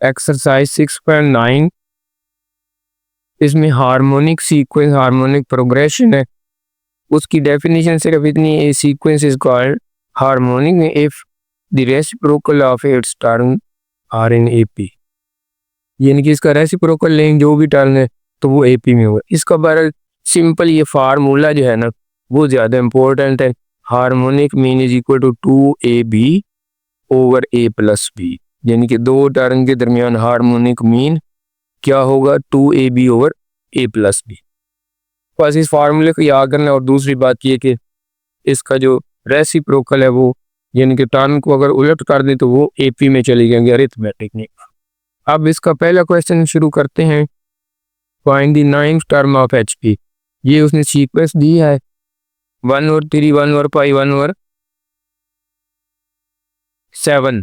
Exercise 6.9 इसमें harmonic sequence harmonic progression है। उसकी डेफिनेशन सिर्फ इतनी, a sequence is called harmonic if the reciprocal of its term are in AP, यानी कि इसका रेसिप्रोकल लेंगे जो भी टर्म है तो वो एपी में होगा। इसका बड़ा सिंपल ये फार्मूला जो है ना वो ज़्यादा इंपॉर्टेंट है। Harmonic mean is equal to 2ab over a plus B, यानी कि दो टर्म के दरमियान हार्मोनिक मीन क्या होगा 2ab over a plus B. बस इस फार्मूले को याद करना। और दूसरी बात ये कि इसका जो रेसिप्रोकल है वो, यानी कि टर्म को अगर उलट कर दें तो वो एपी में चली जाएंगे अरिथमेटिक में। अब इसका पहला क्वेश्चन शुरू करते हैं। Find the ninth term of HP. ये उसने सीक्वेंस दी है 1 और 3 1 और 5 1 और 7।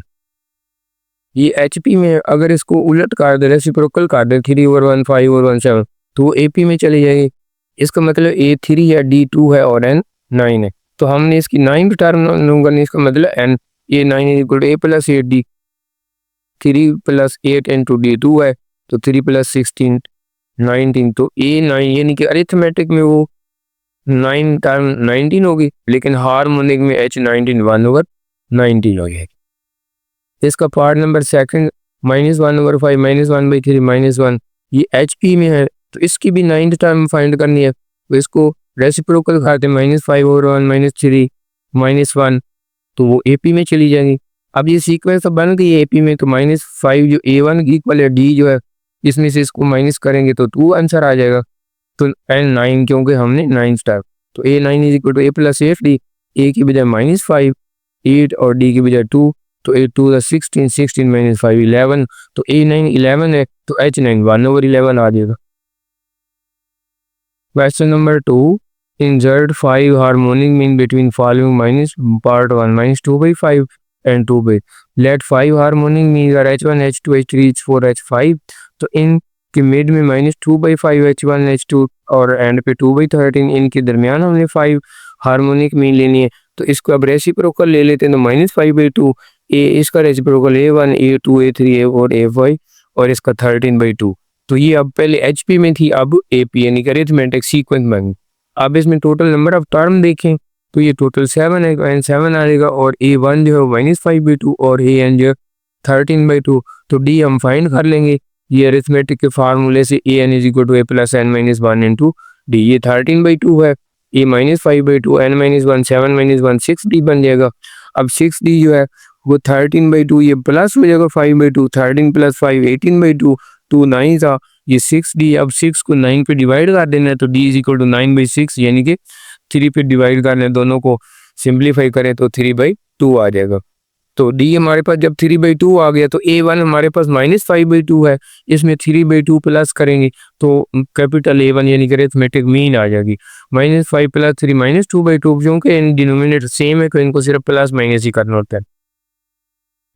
ये एचपी में अगर इसको उलट कर दे, रेसिप्रोकल कर दे 3 और 1 5 और 1 7 तो वो एपी में चली जाएगी। इसका मतलब A3 है, D2 है और N9 है। तो हमने इसकी 9th टर्म लूंगा, इसका मतलब N, A9 is equal to A plus 8D, 3 plus 8 into D2 है तो 3 प्लस 16 19, तो A9 यानी कि अरिथमेटिक में वो 9 टर्म 19 होगी, लेकिन हार्मोनिक में H19 1 ओवर 19 हो जाएगी। इसका पार्ट नंबर सेकंड -1 ओवर 5 -1/3 -1, ये HP में है तो इसकी भी 9th टर्म फाइंड करनी है। तो इसको रेसिप्रोकल करते -5 ओवर 1 -3 -1 तो वो AP में चली जाएगी। अब ये सीक्वेंस तो बन गई AP में, तो -5 जो A1 इक्वल है D जो है, इसमें से इसको माइनस करेंगे तो 2 आंसर आ जाएगा। तो N9 क्योंकि हमने 9th टर्म, तो A9 is equal to A plus 8D, A की बजाय -5 8 और D की बजाय 2, तो 8 2 16 16 -5 11, तो A9 11 है तो H9 1 ओवर 11 आ जाएगा। Question number 2, insert 5 harmonic mean between following minus part 1 -2/5 and 2/, let 5 harmonic mean are H1 H2 H3 H4 H5, तो इन के मिड में -2/5 H1 H2 और एंड पे 2/13, इनके दरमियान हमने 5 हार्मोनिक मीन लेनी है। तो इसको अब रेसिप्रोकल ले लेते हैं, तो -5/2 ए, इसका reciprocal A1 A2 A3 A4 A5 और इसका 13/2। तो ये अब पहले HP में थी, अब AP यानी कि अरिथमेटिक सीक्वेंस बन। अब इसमें टोटल नंबर ऑफ टर्म देखें तो ये टोटल 7 है, N7 आएगा और A1 जो है -5/2 और AN जो 13/2। तो D हम फाइंड कर लेंगे ये अरिथमेटिक के फार्मूले से, AN is equal to A plus N-1 into D। ये 13/2 है, A -5/2 N-1 7 -1 6D बन जाएगा। अब 6D जो है वो 13/2 ये प्लस हो जाएगा 5/2, 13 प्लस 5 18/2, 2 9 था ये 6D। अब 6 को 9 पे डिवाइड कर देना है तो D इज इक्वल टू 9/6, यानी कि 3 पे डिवाइड करना है, दोनों को सिंप्लीफाई करें तो 3/2 आ जाएगा। तो D हमारे पास जब 3/2 आ गया तो A1 हमारे पास -5/2 है, इसमें 3/2 प्लस करेंगे तो कैपिटल A1 यानी कि अरिथमेटिक मीन आ जाएगी। -5 प्लस 3 -2/2, क्योंकि इन डिनोमिनेटर सेम है तो इनको सिर्फ प्लस माइनस ही करना होता है।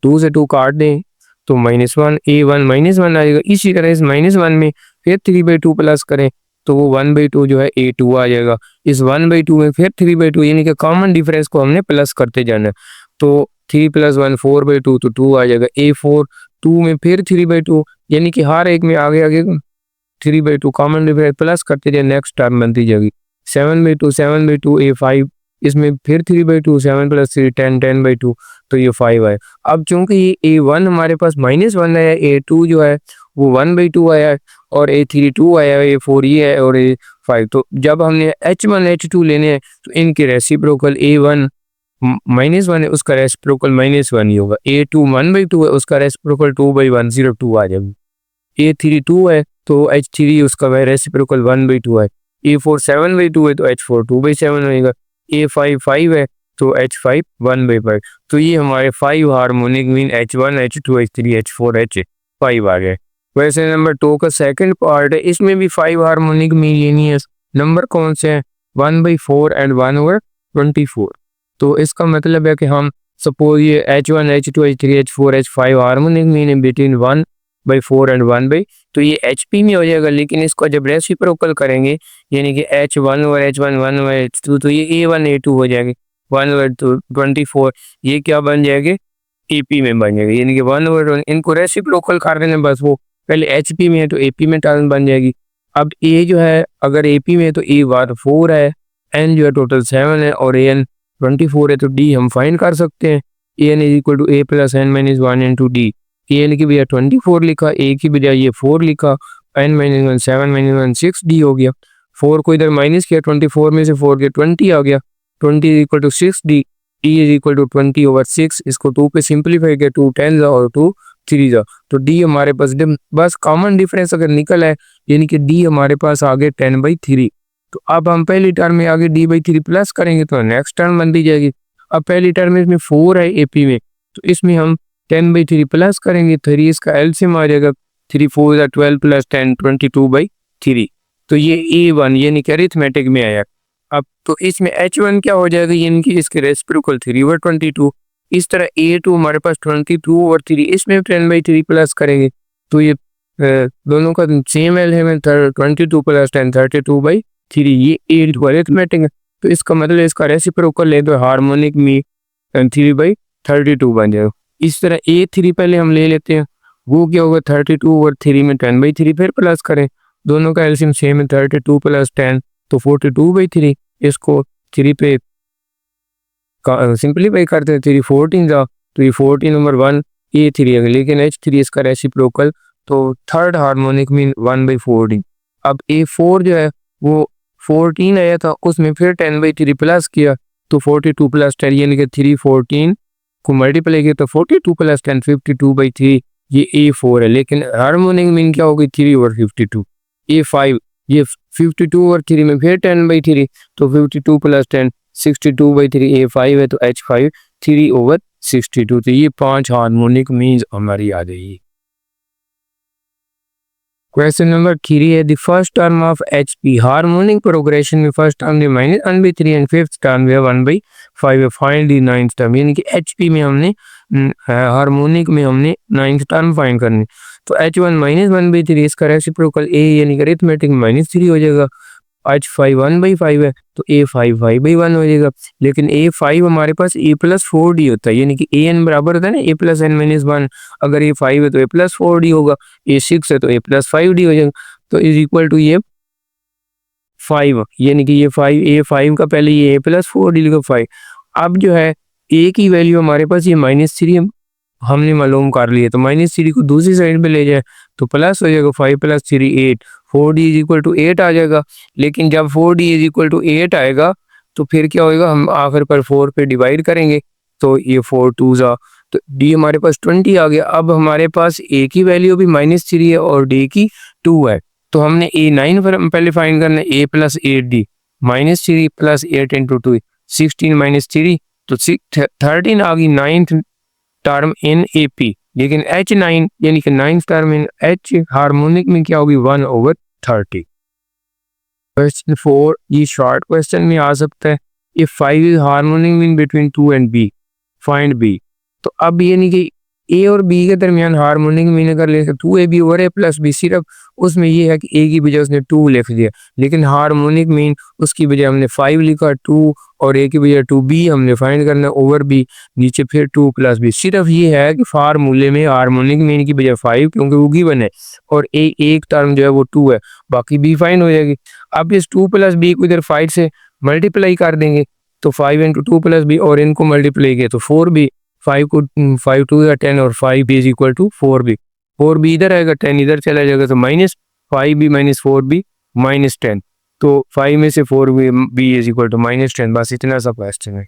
2 से 2 काट दें तो -1 A1 -1 आएगा। इसी तरह इस -1 में फिर 3/2 प्लस करें तो वो 1/2 जो है A2 आ जाएगा। इस 1/2 में फिर 3/2 यानी कि कॉमन डिफरेंस को हमने प्लस करते जाना है। तो 3 + 1 4/2 तो 2 आ जाएगा। A4 2 में फिर 3/2 यानी कि हर एक में आगे आगे 3/2 कॉमन डिफरेंस प्लस करते जाए, नेक्स्ट टर्म बनती जाएगी। 7/2 A5, इसमें फिर 3/2 7 + 3 10 10/2 तो ये 5 है। अब चूंकि ये A1 हमारे पास -1 है, A2 जो है वो 1/2 आया है और A3 2 आया है, A4 ये है और A5। तो जब हमने H1 H2 लेने हैं तो इनके रेसिप्रोकल A1 -1 है, उसका रेसिप्रोकल -1 ही होगा। A2 1/2 है, उसका रेसिप्रोकल 2/102 आ जाएगा। A3 2 है तो H3 उसका रेसिप्रोकल 1/2 है। A4 7/2 है तो H4 2/7 होगा। A5 5 है तो H5 1/5। तो ये हमारे 5 harmonic mean H1 H2 H3 H4 H5 आ गए। वैसे नंबर 2 का सेकंड पार्ट है, इसमें भी 5 हार्मोनिक मीन लेनी है। नंबर कौन से हैं? 1/4 एंड 1/24। तो इसका मतलब है कि हम सपोज ये H1 H2 H3 H4 H5 harmonic mean है बिटवीन 1/4 एंड 1/, तो ये HP में हो जाएगा। लेकिन इसको जब रेसिप्रोकल करेंगे यानी कि H1 और H1 1/H2 तो ये A1 A2 हो जाएगा। 1/24 ये क्या बन जाएंगे एपी में बन जाएगी, यानी कि 1/1 इनको रेसिप्रोकल कर रहे हैं बस, वो पहले एचपी में है तो एपी में टर्म बन जाएगी। अब ए जो है अगर एपी में है तो ए बार 4 है, एन जो है टोटल 7 है और ए एन 24 है, तो डी हम फाइंड कर सकते हैं। A n is equal to A plus n minus 1 into d. A n की बजाय 24 लिखा, ए की बजाय ये 4 लिखा, एन माइनस 1 7 माइनस 1 6 डी हो गया। 4 को इधर माइनस किया, 24 में से 4 के 20 आ गया, 20 is equal to 6 D. D is equal to 20/6, इसको 2 पे सिंप्लीफाई किया, 2 10 और 2 3 जा, तो डी हमारे पास बस कॉमन डिफरेंस अगर निकल है, यानी कि डी हमारे पास आगे 10/3। तो अब हम पहली टर्म में आगे d/3 प्लस करेंगे तो नेक्स्ट टर्म बन दी जाएगी। अब पहली टर्म में इसमें 4 है एपी में, तो इसमें हम 10/3 प्लस करेंगे, 3 इसका एलसीएम आ जाएगा, 3 4 12 प्लस 10 22/3। तो ये A1 यानी कि अरिथमेटिक में आया। अब तो इसमें H1 क्या हो जाएगा, यानी कि इसके रेसिप्रोकल 3/22। इस तरह A2 हमारे पास 22/3, इसमें 10/3 प्लस करेंगे तो ये दोनों का सेम एलिमेंट 22 प्लस 10 32/3, ये A2 अरिथमेटिक है। तो इसका मतलब इसका रेसिप्रोकल ले तो हार्मोनिक में 3/32 बन जाएगा। इस तरह A3 पहले हम ले लेते हैं, वो क्या होगा 32/3 में 10/3 फिर प्लस करें, दोनों का एलसीएम सेम है 32 प्लस 10 तो 42/3, इसको 3 पे सिंप्लीफाई करते हैं, 3 14 जा, तो ये 14 नंबर 1 A3 है, लेकिन H3 इसका रेसिप्रोकल, तो थर्ड हार्मोनिक मीन 1/14। अब A4 जो है वो 14 आया था, उसमें फिर 10/3 प्लस किया तो 42 प्लस 10 यानी कि 3 14 को मल्टीप्लाई किया तो 42 प्लस 10 52/3, ये A4 है। लेकिन हार्मोनिक मीन क्या होगी 3/52। A5 ये 52/3 में फिर 10/3 तो 52 प्लस 10 62/3, A5 है तो H5 3/62। तो ये 5 हार्मोनिक मीन्स हमारी आ जाएगी। क्वेश्चन नंबर 3 है the first term of HP harmonic progression में फर्स्ट टर्म है -1/3 एंड फिफ्थ टर्म है 1/5 है, फाइंड द नाइन्थ टर्म, यानी कि HP में हमने हार्मोनिक में हमने नाइन्थ टर्म फाइंड करनी। तो H1 -1/3 इसका रेसिप्रोकल A यानी कि अरिथमेटिक -3 हो जाएगा, H5 1/5 है तो A5 5/1 हो जाएगा। लेकिन A5 हमारे पास A+4D होता है, यानी कि AN बराबर होता है ना A प्लस एन माइनस 1, अगर A5 है तो A+4D होगा, A6 है तो A+5D हो जाएगा, तो इज इक्वल टू ये 5, यानी कि ये 5 A5 का पहले ये A+4D लिखो 5। अब जो है A की वैल्यू हमारे पास ये -3 हमने मालूम कर लिया, तो -3 को दूसरी साइड पे ले जाए तो प्लस हो जाएगा, 5 + 3 8, 4D इज इक्वल टू 8 आ जाएगा। लेकिन जब 4D इज इक्वल टू 8 आएगा तो फिर क्या होएगा, हम आखिर पर 4 पे डिवाइड करेंगे तो ये 4 2 जा, तो D हमारे पास 20 आ गया। अब हमारे पास A की वैल्यू भी -3 है और D की 2 है, तो हमने A9 पहले फाइंड करना है, A + 8D -3 + 8 × 2 16 - 3 तो 13 आ गई नाइन्थ टर्म इन AP। लेकिन H9 यानी कि ninth term in H harmonic में क्या होगी 1/30। क्वेश्चन 4 ये शॉर्ट क्वेश्चन में आ सकता है, if 5 is harmonic mean between 2 and B find B। तो अब यानी कि A और B के दरमियान हार्मोनिक मीन अगर ले 2AB और A + B, सिर्फ उसमें ये है कि A की बजाय उसने 2 लिख दिया, लेकिन हार्मोनिक मीन उसकी बजाय हमने 5 लिखा 2 और A की बजाय 2B हमने फाइंड करना ओवर B, नीचे फिर 2 + B। सिर्फ ये है कि फार्मूले में हार्मोनिक मीन की बजाय 5 क्योंकि वो गिवन है और एक टर्म जो है वो 2 है, बाकी B फाइंड हो जाएगी। अब इस 2 + B को इधर 5 से मल्टीप्लाई कर देंगे तो 5 × 2 + B और इनको मल्टीप्लाई किया तो 4B, 5 को 5 2 या 10 और 5B is equal to 4B, 4B इधर आएगा 10 इधर चला जाएगा तो -5B - 4B -10, तो 5 में से 4B इज इक्वल टू -10। बस इतना सा क्वेश्चन है।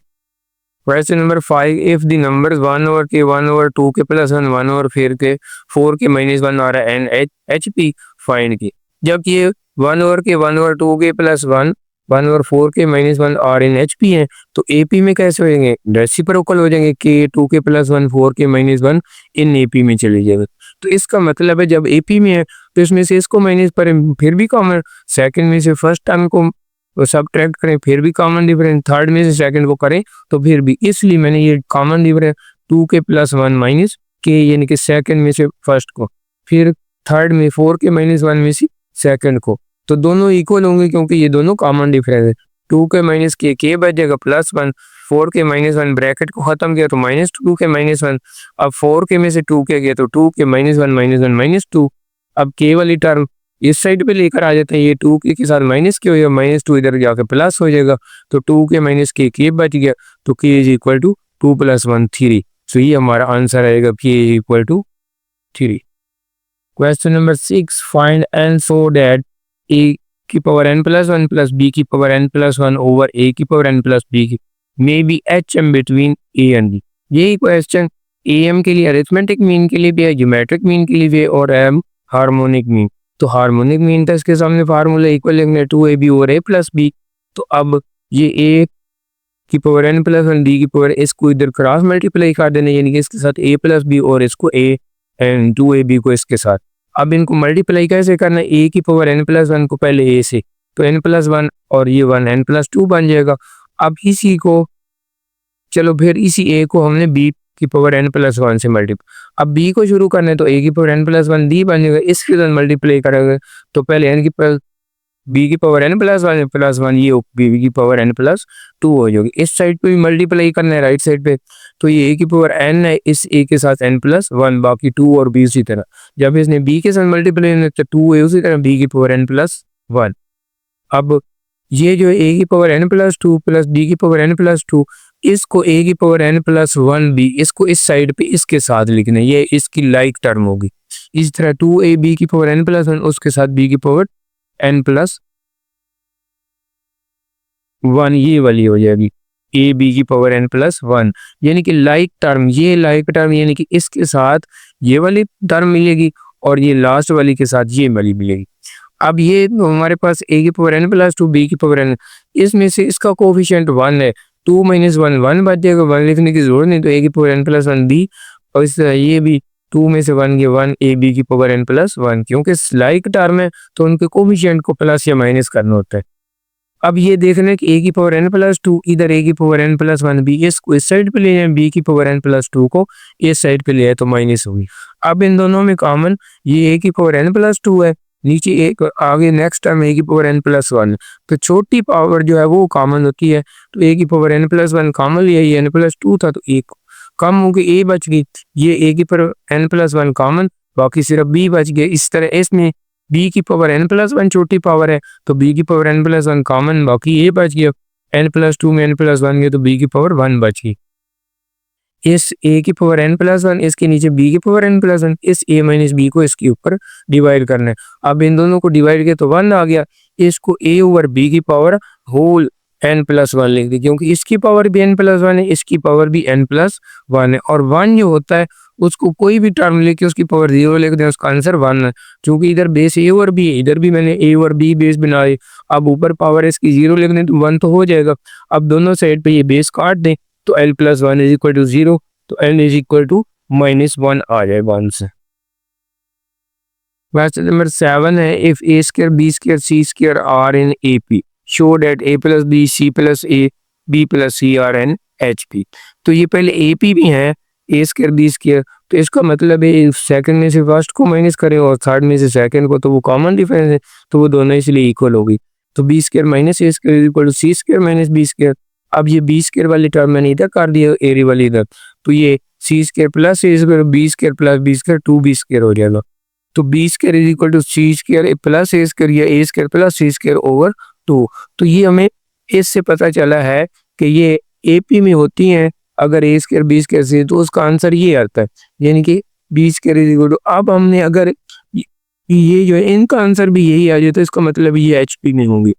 Question number 5 if the numbers 1/k 1/2 के +1 1/4 के 4 के -1 आ रहा है एंड HP फाइंड की। जब ये 1/k 1/2 के +1 1/4 के -1 और इन HP हैं तो AP में कैसे हो जाएंगे, रेसिप्रोकल हो जाएंगे, k 2 के +1 4 के -1 इन AP में चले जाएगा। तो इसका मतलब है जब AP में है तो इसमें से इसको माइनस करें फिर भी कॉमन, सेकंड में से फर्स्ट टर्म को सब्ट्रैक्ट करें फिर भी कॉमन डिफरेंस, थर्ड में से सेकंड को करें तो फिर भी, इसलिए मैंने ये कॉमन डिफरेंस 2 के +1 - k यानी कि सेकंड में से फर्स्ट को, फिर थर्ड में 4 के -1 में से सेकंड को, तो दोनों इक्वल होंगे क्योंकि ये दोनों कॉमन डिफरेंस है। 2 के -k बच जाएगा +1, 4k-1 ब्रैकेट को खत्म किया तो -2k-1। अब 4k में से 2k गया तो 2k-1 अब k वाली टर्म इस साइड पे लेकर आ जाते हैं, ये 2k के साथ माइनस के हो जाएगा, -2 इधर जाके प्लस हो जाएगा, तो 2k - बच गया, तो k = 2 + 1 3। तो ये हमारा आंसर आएगा k = 3। Question number 6, find n so that a⁴n+1 + b⁴n+1 over a⁴n + b may be hm between a and b। यही क्वेश्चन am के लिए, अरिथमेटिक मीन के लिए भी है, ज्योमेट्रिक मीन के लिए भी है, और m हार्मोनिक मीन। तो हार्मोनिक मीन था, इसके सामने फार्मूला इक्वल लिखना है 2ab और a + b। तो अब ये a⁴n+1 b⁴, इसको इधर क्रॉस मल्टीप्लाई कर देना, यानी कि इसके साथ a + b और इसको a एंड 2ab को इसके साथ। अब इनको मल्टीप्लाई कैसे करना है, a⁴n+1 को पहले a से, तो n+1 और ये 1 n+2 बन जाएगा। अब इसी को चलो फिर इसी a को हमने b⁴n+1 से मल्टीप्लाई, अब b को शुरू करना है तो a⁴n+1 d बन जाएगा, इसके साथ मल्टीप्लाई करेंगे तो पहले b⁴n+1 + 1 ये b⁴n+2 हो जाएगी। इस साइड पे भी मल्टीप्लाई करना है राइट साइड पे, तो ये a⁴n है, इस a के साथ n+1, बाकी 2 और b उसी तरह। जब इसने b के साथ मल्टीप्लाई करना तो 2 है उसी तरह b⁴n+1। अब ये जो a⁴n+2 + b⁴n+2, इसको a⁴n+1b, इसको इस साइड पे इसके साथ लिखना है, ये इसकी लाइक टर्म होगी। इस तरह 2ab⁴n+1 उसके साथ b⁴n+1 ये वाली हो जाएगी ab⁴n+1, यानी कि लाइक टर्म, ये लाइक टर्म यानी कि इसके साथ ये वाली टर्म मिलेगी और ये लास्ट वाली के साथ ये वाली मिलेगी। अब ये तो हमारे पास a⁴n+2 b⁴n, इसमें से इसका कोफिशिएंट 1 है, 2 - 1 1 बच जाएगा, 1 लिखने की जरूरत नहीं, तो a⁴n+1 b, और इस तरह ये भी 2 में से 1 गया 1 ab⁴n+1, क्योंकि लाइक टर्म है तो उनके कोफिशिएंट को प्लस या माइनस करना होता है। अब ये देखना है कि a⁴n+2 इधर a⁴n+1 b, इसको इस साइड पे ले जाए, b⁴n+2 को इस साइड पे ले जाए तो माइनस होगी। अब इन दोनों में कॉमन ये a⁴n+2 है, नीचे एक आगे नेक्स्ट टर्म a⁴n+1, तो छोटी पावर जो है वो कॉमन होती है, तो a⁴n+1 कॉमन लिया, ये n+2 था तो एक कम हो गई, a बच गई, ये a⁴n+1 कॉमन, बाकी सिर्फ b बच गया। इस तरह इसमें b⁴n+1 छोटी पावर है तो b⁴n+1 कॉमन, बाकी a बच गया, n+2 में n+1 गया तो b⁴1 बच गई। इस a⁴n+1 इसके नीचे b⁴n+1, इस a - b को इसके ऊपर डिवाइड करना है। अब इन दोनों को डिवाइड किया तो 1 आ गया, इसको a/b n+1 लिख दी, क्योंकि इसकी पावर भी n+1 है, इसकी पावर भी n+1 है, और 1 जो होता है उसको कोई भी टर्म लेके उसकी पावर 0 लिख दें, उसका आंसर 1 है। चूंकि इधर बेस a और b है, इधर भी मैंने a और b बेस बनाए, अब ऊपर पावर इसकी 0 लिख दें तो 1 तो हो जाएगा। अब दोनों साइड पे ये बेस काट दें तो l + 1 = 0, तो n = -1 आ जाएगा आंसर। क्वेश्चन नंबर 7 है, if a² b² c² are in AP, show that a + b c + a b + c are in HP। तो ये पहले AP भी है, a² b², तो इसका मतलब है सेकंड में से फर्स्ट को माइनस करें और थर्ड में से सेकंड को, तो वो कॉमन डिफरेंस है, तो वो दोनों इसलिए इक्वल होगी। तो b² - a² = c² - b²। अब ये b² वाली टर्म मैंने इधर कर दिया, a वाली इधर, तो ये c² + a² b² + b² 2b² हो जाएगा। तो b² = c² + a² या a² + c² ओवर 2। तो ये हमें इससे पता चला है कि ये AP में होती हैं, अगर a² b² c, तो उसका आंसर ये आता है, यानी कि b²। अब हमने अगर ये जो है इनका आंसर भी यही आ जाए तो इसका मतलब ये HP में होंगे।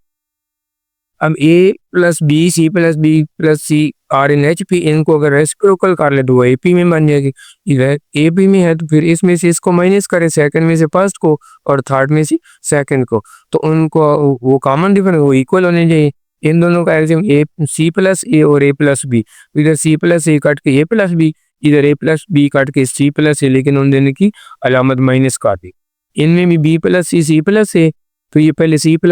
अब a + b c + b + c are in HP, इनको अगर रेसिप्रोकल कर ले तो वो AP में बन जाएगी। इधर AP में है तो फिर इसमें से इसको माइनस करें, सेकंड में से फर्स्ट को और थर्ड में से सेकंड को, तो उनको वो कॉमन डिफरेंस वो इक्वल होने चाहिए। इन दोनों का एल्सियम c + a और a + b, इधर c + a कट के a + b, इधर a + b कट के c + a, लेकिन उन दोनों की अलामत माइनस कर दी। इनमें भी b + c c + a, तो ये पहले c + a,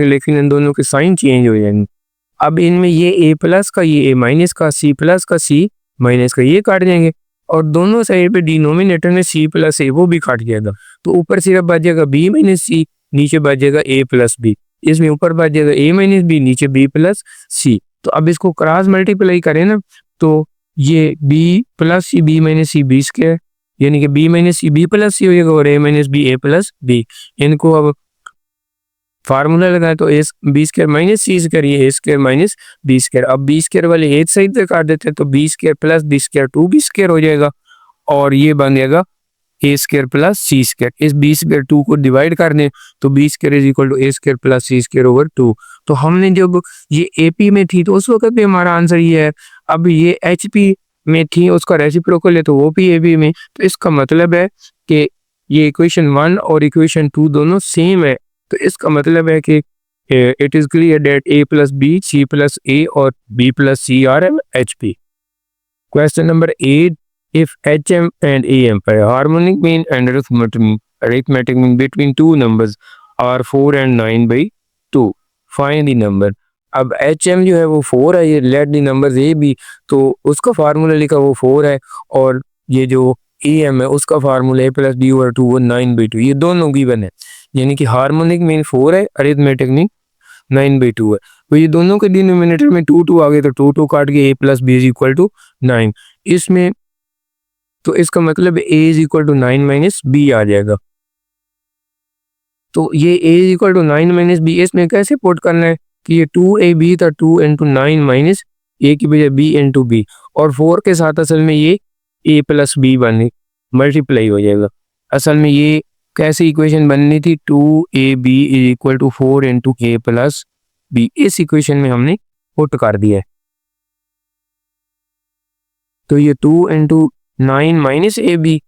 लेकिन इन दोनों के साइन चेंज हो जाएंगे। अब इनमें ये a+ का, ये a- का, c+ का, c- का, ये काट जाएंगे, और दोनों साइड पे डिनोमिनेटर में c + a वो भी काट जाएगा, तो ऊपर सिर्फ बच जाएगा b - c, नीचे बच जाएगा a + b। इसमें ऊपर बच जाएगा a - b, नीचे b + c। तो अब इसको क्रॉस मल्टीप्लाई करें ना, तो ये b plus c b minus c b square, यानी कि b minus c b plus c हो जाएगा और a minus b a plus b. इनको अब फार्मूला लगाए तो ए b square minus c square, ये a square minus b square. अब बी स्क्वायर वाले एक साइड से काट देते हैं तो B square plus B square 2b square हो जाएगा और ये बन जाएगा ए स्क्वायर प्लस सी स्क्वायर। इस बी स्क्वायर 2 को डिवाइड कर दें तो B square is equal to A square plus C square over 2। तो हमने जब ये एपी में थी तो उस वक्त भी हमारा आंसर ये है। अब ये एचपी में थी, उसका रेसिप्रोकल है तो वो भी एपी में, तो इसका मतलब है कि ये इक्वेशन 1 और इक्वेशन 2 दोनों सेम है। तो इसका मतलब है कि it is clear that a plus b, C plus a और b plus c are in H P. Question number 8, if hm and am are harmonic mean and arithmetic mean between two numbers are 4 and 9 by 2, find the number। अब hm जो है वो 4 है, ये let the numbers A B, तो उसका formula लिखा वो 4 है और ये जो am है उसका फार्मूला ए प्लस बी ओवर 2 वो 9 by 2, ये दोनों गिवन है। यानी कि हार्मोनिक मीन 4 है, अरिथमेटिक मीन 9 by 2 है। तो ये दोनों के डिनोमिनेटर में 2 2 आ गए तो 2 2 काट के a plus b is equal to 9। इसमें तो इसका मतलब a is equal to 9 minus b आ जाएगा। तो ये a is equal to 9 minus b, इसमें कैसे पुट करना है कि ये 2ab था 2 इंटू 9 माइनस a की बजाय b इंटू बी, और 4 के साथ असल में ये a प्लस बी बन मल्टीप्लाई हो जाएगा। असल में ये कैसे इक्वेशन बननी थी, 2ab is equal to 4 into a plus B, इस इक्वेशन में हमने पुट कर दिया है। तो ये 2 इंटू 9 माइनस ए बी,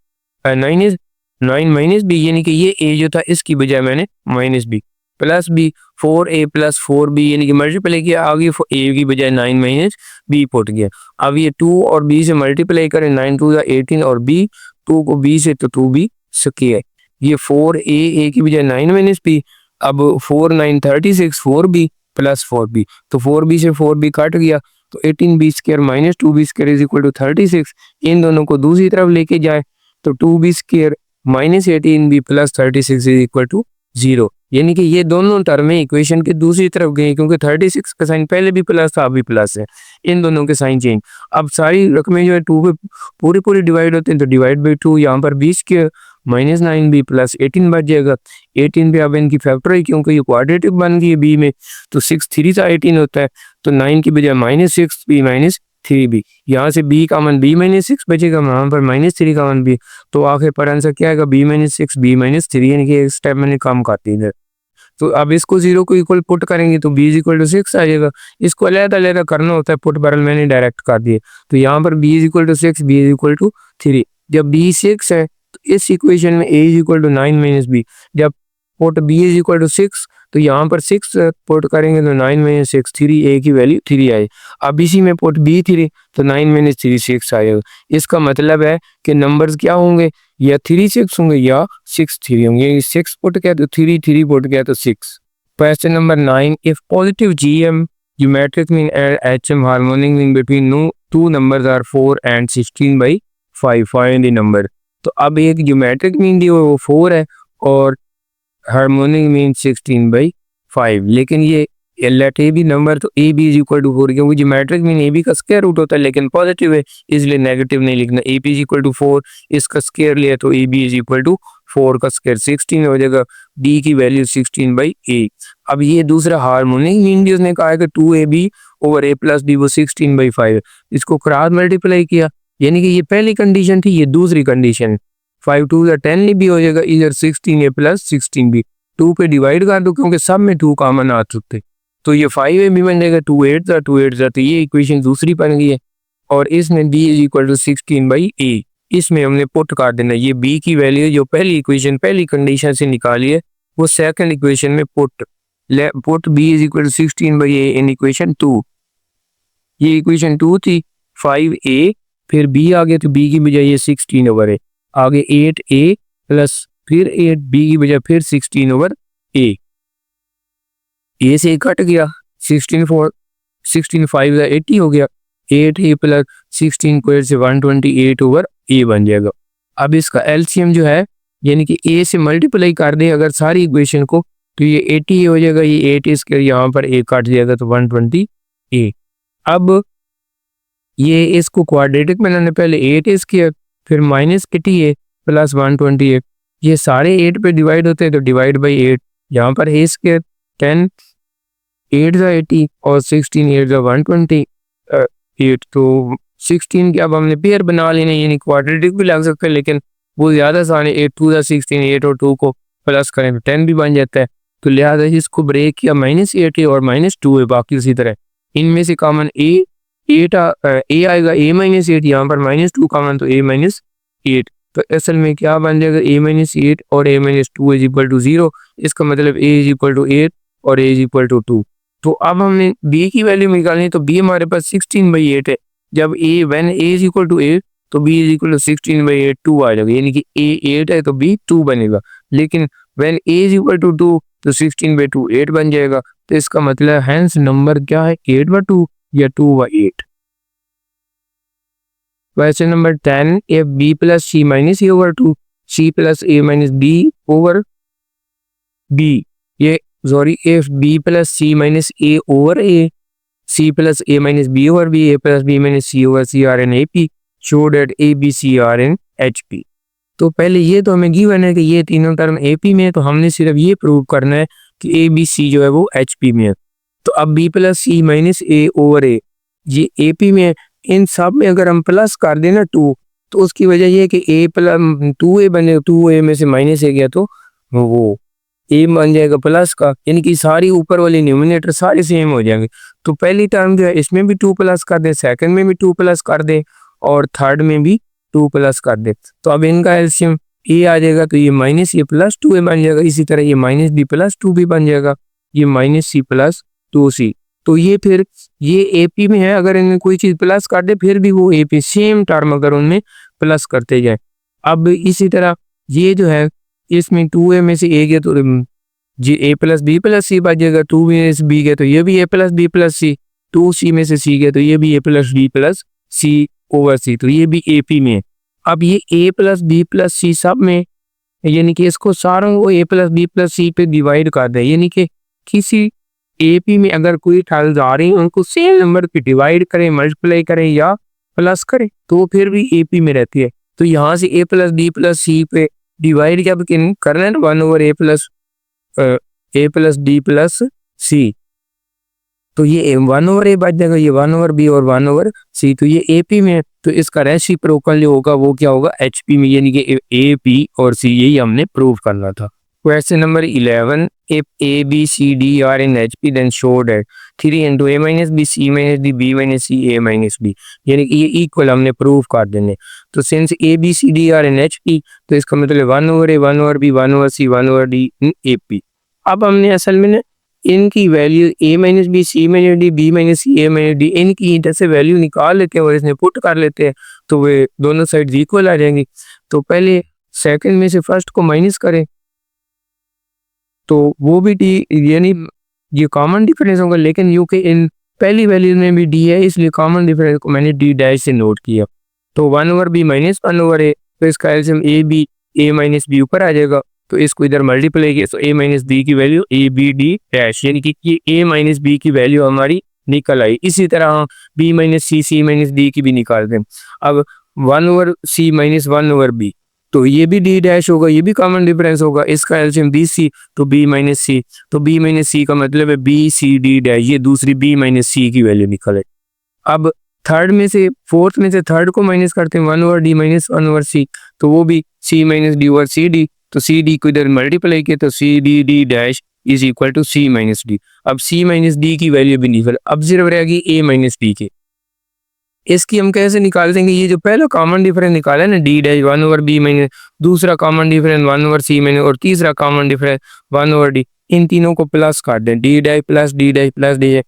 9 माइनस बी, यानी कि ये a जो था इसकी बजाय मैंने minus B plus B 4a plus 4b, यानी कि मल्टीप्लाई किया, आगे a की बजाय 9 माइनस बी पुट गया। अब ये 2 और b से मल्टीप्लाई करें, 9 2 18 और b 2 को b से तो 2b स्क्वायर, ये 4a की बजाय 9 माइनस बी, अब 4 9 36 4b प्लस 4b, तो 4b से 4b कट गया तो 18b square minus 2b square is equal to 36। इन दोनों को दूसरी तरफ लेके जाए तो 2b square minus 18b plus 36 is equal to 0, यानी कि ये दोनों टर्में इक्वेशन के दूसरी तरफ गई, क्योंकि 36 का साइन पहले भी प्लस था अभी प्लस है, इन दोनों के साइन चेंज। अब सारी रकमें जो है 2 पे पूरी डिवाइड होते हैं तो डिवाइड बाई 2, यहाँ पर 20 स्क्वायर माइनस 9b प्लस 18 बच जाएगा। 18 पे अब इनकी फैक्टर है क्योंकि ये क्वाड्रेटिक बन गई है b में, तो 6 3 था 18 होता है, तो 9 की बजाय माइनस 6b माइनस 3b, यहाँ से b का मान b माइनस 6 बचेगा, यहाँ पर माइनस 3 का मान b, तो आखिर पर आंसर क्या आएगा b माइनस 6 b माइनस 3, यानी कि एक स्टेप मैंने कम कर दी इधर। तो अब इसको 0 को इक्वल पुट करेंगे तो b इज इक्वल टू 6 आ जाएगा। इसको अलग-अलग करना होता है, पुट बरल मैंने डायरेक्ट कर दिए, तो यहाँ पर b is equal to 6 b is equal to 3। जब b 6 है तो इस इक्वेशन में a is equal to 9 minus b, जब put b is equal to 6 तो यहाँ पर 6 पुट करेंगे तो 9 माइनस 6 3, a की वैल्यू 3 आए। अब इसी में पुट b 3 तो 9 माइनस 3 6 आएगा। इसका मतलब है कि नंबर्स क्या होंगे, या 3 6 होंगे या 6 3 होंगे। 6 पुट किया तो 3 3 पुट किया तो 6। Question number 9, if positive gm geometric mean and hm harmonic mean between two numbers are 4 and 16 by 5, find the number। तो अब एक ज्योमेट्रिक मीन दी वो 4 है और हार्मोनिक मीन 16 by 5, लेकिन ये लेट ए बी नंबर तो ए बी इज इक्वल टू 4, क्योंकि ज्योमेट्रिक मीन ए बी का स्क्वायर रूट होता है लेकिन पॉजिटिव है इसलिए नेगेटिव नहीं लिखना। A B is equal to 4, इसका स्क्वायर लिया तो ए बी इज इक्वल टू 4 का स्क्वायर 16 हो जाएगा, डी की वैल्यू 16 by a। अब ये दूसरा हार्मोनिक मीन भी उसने कहा है कि 2ab over a plus b वो 16 by 5, इसको क्रॉस मल्टीप्लाई किया, यानी कि ये पहली कंडीशन थी, ये दूसरी कंडीशन 5 2 10 भी हो जाएगा, इधर 16a प्लस 16b 2 पे डिवाइड कर दो क्योंकि सब में 2 कॉमन आ चुके, तो ये 5ab बन जाएगा 2 8 था, तो ये इक्वेशन दूसरी बन गई है। और इसमें b is equal to 16 by a, इसमें हमने पुट कर देना, ये b की वैल्यू जो पहली इक्वेशन पहली कंडीशन से निकाली है वो सेकंड इक्वेशन में put b is equal to 16 by a in equation 2। ये इक्वेशन 2 थी, 5a फिर b आ गया तो b की बजाय ये 16 ओवर है, आगे 8a प्लस फिर 8b की बजाय फिर 16 ओवर a, a से कट गया 16 5 80 हो गया, 8a प्लस 16 स्क्वायर से 128 ओवर a बन जाएगा। अब इसका एलसीएम जो है यानी कि a से मल्टीप्लाई कर दे अगर सारी इक्वेशन को तो ये 80 हो जाएगा, ये 8 स्क्वायर यहाँ पर a काट जाएगा तो 120a। अब ये इसको क्वाड्रेटिक बनाने पहले 8 फिर माइनस के टी ए प्लस 128, ये सारे 8 पे डिवाइड होते हैं तो डिवाइड बाई 8, यहाँ पर ए स्क्र 10 8 ज़ा 80 और 16 8 ज़ा 128, तो 16 के अब हमने पेयर बना लेने, यानी क्वाड्रेटिक भी लग सकते हैं लेकिन वो ज़्यादा आसान है। 8 2 ज़ा 16, 8 और 2 को प्लस करें तो 10 भी बन जाता है, तो लिहाजा इसको ब्रेक किया -8 है और -2 है, बाकी उसी तरह इनमें से कॉमन ए आएगा a-8, यहाँ पर -2 कॉमन तो a-8, तो असल में क्या बन जाएगा a-8 और a-2 इज इक्वल टू 0, इसका मतलब a इज इक्वल टू 8 और a इज इक्वल टू 2। तो अब हमने b की वैल्यू निकालनी है, तो b हमारे पास 16/8 है, जब when a is equal to 8 तो b इज इक्वल टू 16/8 2 आ जाएगा, यानी कि a 8 है तो b 2 बनेगा, लेकिन when a is equal to 2 तो 16/2 8 बन जाएगा, तो इसका मतलब हैंस नंबर क्या है 8/2 या 2/8। Question number 10, if b plus c minus a over 2, c plus a minus b over b, ये sorry if b plus c minus a over a, c plus a minus b over b, a plus b minus c over c are in AP, show that a b c are in HP। तो पहले ये तो हमें given है कि ये तीनों term AP में है, तो हमने सिर्फ ये प्रूव करना है कि a b c जो है वो HP में है। तो अब b plus c minus a over a ये AP में है, इन सब में अगर हम प्लस कर देना 2, तो उसकी वजह ये है कि a प्लस 2a बने, 2a में से माइनस a गया तो वो a बन जाएगा प्लस का, यानी कि सारी ऊपर वाली न्यूमिनेटर सारे सेम हो जाएंगे। तो पहली टर्म जो है इसमें भी 2 प्लस कर दे, सेकंड में भी 2 प्लस कर दे और थर्ड में भी 2 प्लस कर दे, तो अब इनका एलसीएम a आ जाएगा, तो ये -a प्लस 2a बन जाएगा, इसी तरह ये -b प्लस 2 भी बन जाएगा, ये -c प्लस 2c। तो ये फिर ये एपी में है, अगर इनमें कोई चीज़ प्लस कर दे फिर भी वो एपी सेम टर्म अगर उनमें प्लस करते जाए। अब इसी तरह ये जो है इसमें 2a में से a गया तो जी a प्लस बी प्लस सी बच जाएगा, 2 में से b गया तो ये भी a plus b plus c, 2c में से c गया तो ये भी a plus b plus C over c, तो ये भी एपी में है। अब ये a plus b plus c सब में, यानी कि इसको सारों को a plus b plus c पे डिवाइड कर दे, यानी कि किसी एपी में अगर कोई टर्म्स आ रही हैं उनको सेम नंबर पे डिवाइड करें, मल्टीप्लाई करें या प्लस करें तो वो फिर भी एपी में रहती है। तो यहाँ से a plus b plus c पे डिवाइड जब करना है ना 1/a प्लस डी प्लस सी, तो ये 1/a बच जाएगा, ये 1/b और 1/c, तो ये एपी में है, तो इसका रेसिप्रोकल जो होगा वो क्या होगा एचपी में, यानी कि ए पी और सी, यही हमने प्रूव करना था। Question number 11, if a b c d are in HP then show that 3 into a minus b c minus d b minus c a minus b, यानी कि ये इक्वल हमने प्रूव कर देने। तो since a b c d are in HP तो इसका मतलब 1/a 1/b 1/c 1/d इन AP। अब हमने असल में इनकी value a minus b c minus d b minus c a minus d इनकी इधर से वैल्यू निकाल लेते हैं और इसमें पुट कर लेते हैं, तो वे दोनों साइड इक्वल आ जाएंगी। तो पहले सेकंड में से फर्स्ट को माइनस करें तो वो भी डी, यानी ये कॉमन डिफरेंस होगा, लेकिन यू के इन पहली वैल्यू में भी डी है, इसलिए कॉमन डिफरेंस को मैंने डी डैश से नोट किया। तो 1/b माइनस 1/a, तो इसका एलसीएम a माइनस बी ऊपर आ जाएगा, तो इसको इधर मल्टीप्लाई किया तो a माइनस बी की value a b d dash, यानी कि ये a माइनस बी की वैल्यू हमारी निकल आई। इसी तरह b माइनस सी माइनस डी की भी निकाल दें। अब 1/c माइनस 1/b, तो ये भी डी डैश होगा, ये भी कॉमन डिफरेंस होगा, इसका एलसीएम बी सी, तो बी माइनस सी, तो बी माइनस सी का मतलब है बी सी डी डैश, ये दूसरी बी माइनस सी की वैल्यू निकले। अब थर्ड में से फोर्थ में से थर्ड को माइनस करते हैं 1/d माइनस 1/c, तो वो भी c minus d over c d, तो सी डी को इधर मल्टीप्लाई किया तो c d d dash is equal to c minus d. अब सी माइनस डी की वैल्यू भी निकल, अब सिर्फ रहेगी ए माइनस डी की। इसकी हम कैसे निकाल देंगे, ये जो पहला कॉमन डिफरेंस निकाला है ना डी डैश 1/b माइनस, दूसरा कॉमन डिफरेंस 1/c माइनस और तीसरा कॉमन डिफरेंस 1/d, इन तीनों को प्लस कर दें, D dash plus D dash plus D dash,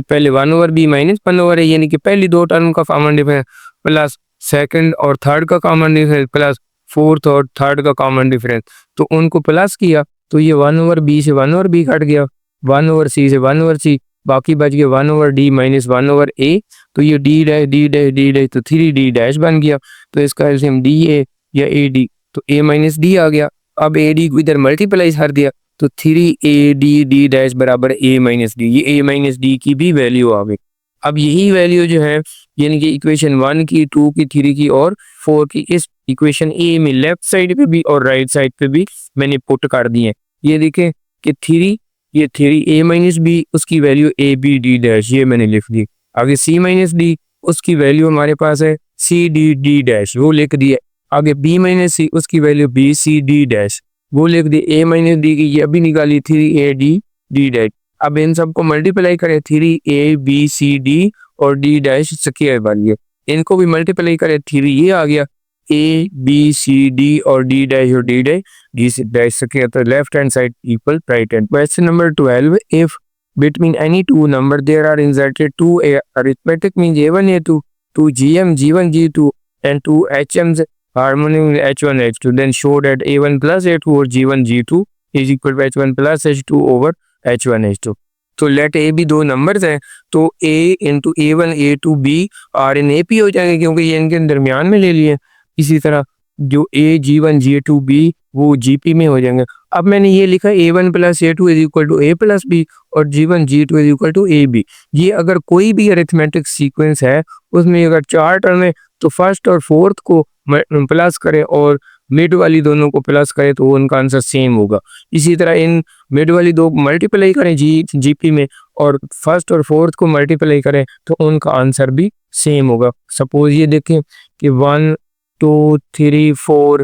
पहले 1/b माइनस 1/a, यानी कि पहली दो टर्म का कॉमन डिफरेंस प्लस सेकंड और थर्ड का कॉमन डिफरेंस प्लस फोर्थ और थर्ड का कॉमन डिफरेंस, तो उनको प्लस किया तो ये 1/b से 1/b कट गया, 1/c से 1/c, बाकी बच गया 1/d माइनस 1/a, तो ये D dash D dash D dash तो 3d डैश बन गया, तो इसका एलसीएम डी ए या ए डी, तो a माइनस डी आ गया। अब ए डी को इधर मल्टीप्लाई कर दिया तो 3 AD डी डैश बराबर a माइनस डी, ये a माइनस डी की भी वैल्यू आ गई। अब यही वैल्यू जो है यानी कि इक्वेशन 1 की, 2 की, 3 की और 4 की इस इक्वेशन ए में लेफ्ट साइड पे भी और राइट साइड पे भी मैंने पुट कर दी है। ये देखें कि 3 ये 3 a माइनस बी उसकी value A B D dash ये मैंने लिख दी। आगे c माइनस डी उसकी वैल्यू हमारे पास है सी डी डी डैश वो लिख दी है। आगे b माइनस सी उसकी value B C D dash वो लिख दी। a माइनस डी की ये अभी निकाली 3 a डी डी डैश। अब इन सबको मल्टीप्लाई करें 3 a b c d और d डैश स्क्वायर वाली है इनको भी मल्टीप्लाई करें 3 ये आ गया a b c d और d डैश और d dash d dash square तो left hand side equal right hand. Question number 12 if between any two number there are inserted two arithmetic means a1 a2 two gm g1 g2 and two hm's harmonic with h1 h2 then show that a1 plus a2 or g1 g2 is equal to h1 plus h2 over h1 h2। तो late ए भी दो numbers हैं तो a into A one A two B are in A P हो जाएंगे क्योंकि ये इनके दरमियान में ले लिए। इसी तरह जो ए जी वन जी टू बी वो जी पी में हो जाएंगे। अब मैंने ये लिखा a one plus a two is equal to A plus b और g one g two is equal to a b. ये अगर कोई भी अरिथमेटिक सीक्वेंस है उसमें अगर 4 टर्म है तो फर्स्ट और फोर्थ को प्लस करें और मिड वाली दोनों को प्लस करें तो उनका आंसर सेम होगा। इसी तरह इन मिड वाली दो मल्टीप्लाई करें जीपी में और फर्स्ट और फोर्थ को मल्टीप्लाई करें तो उनका आंसर भी सेम होगा। सपोज ये देखें कि 1 2 3 4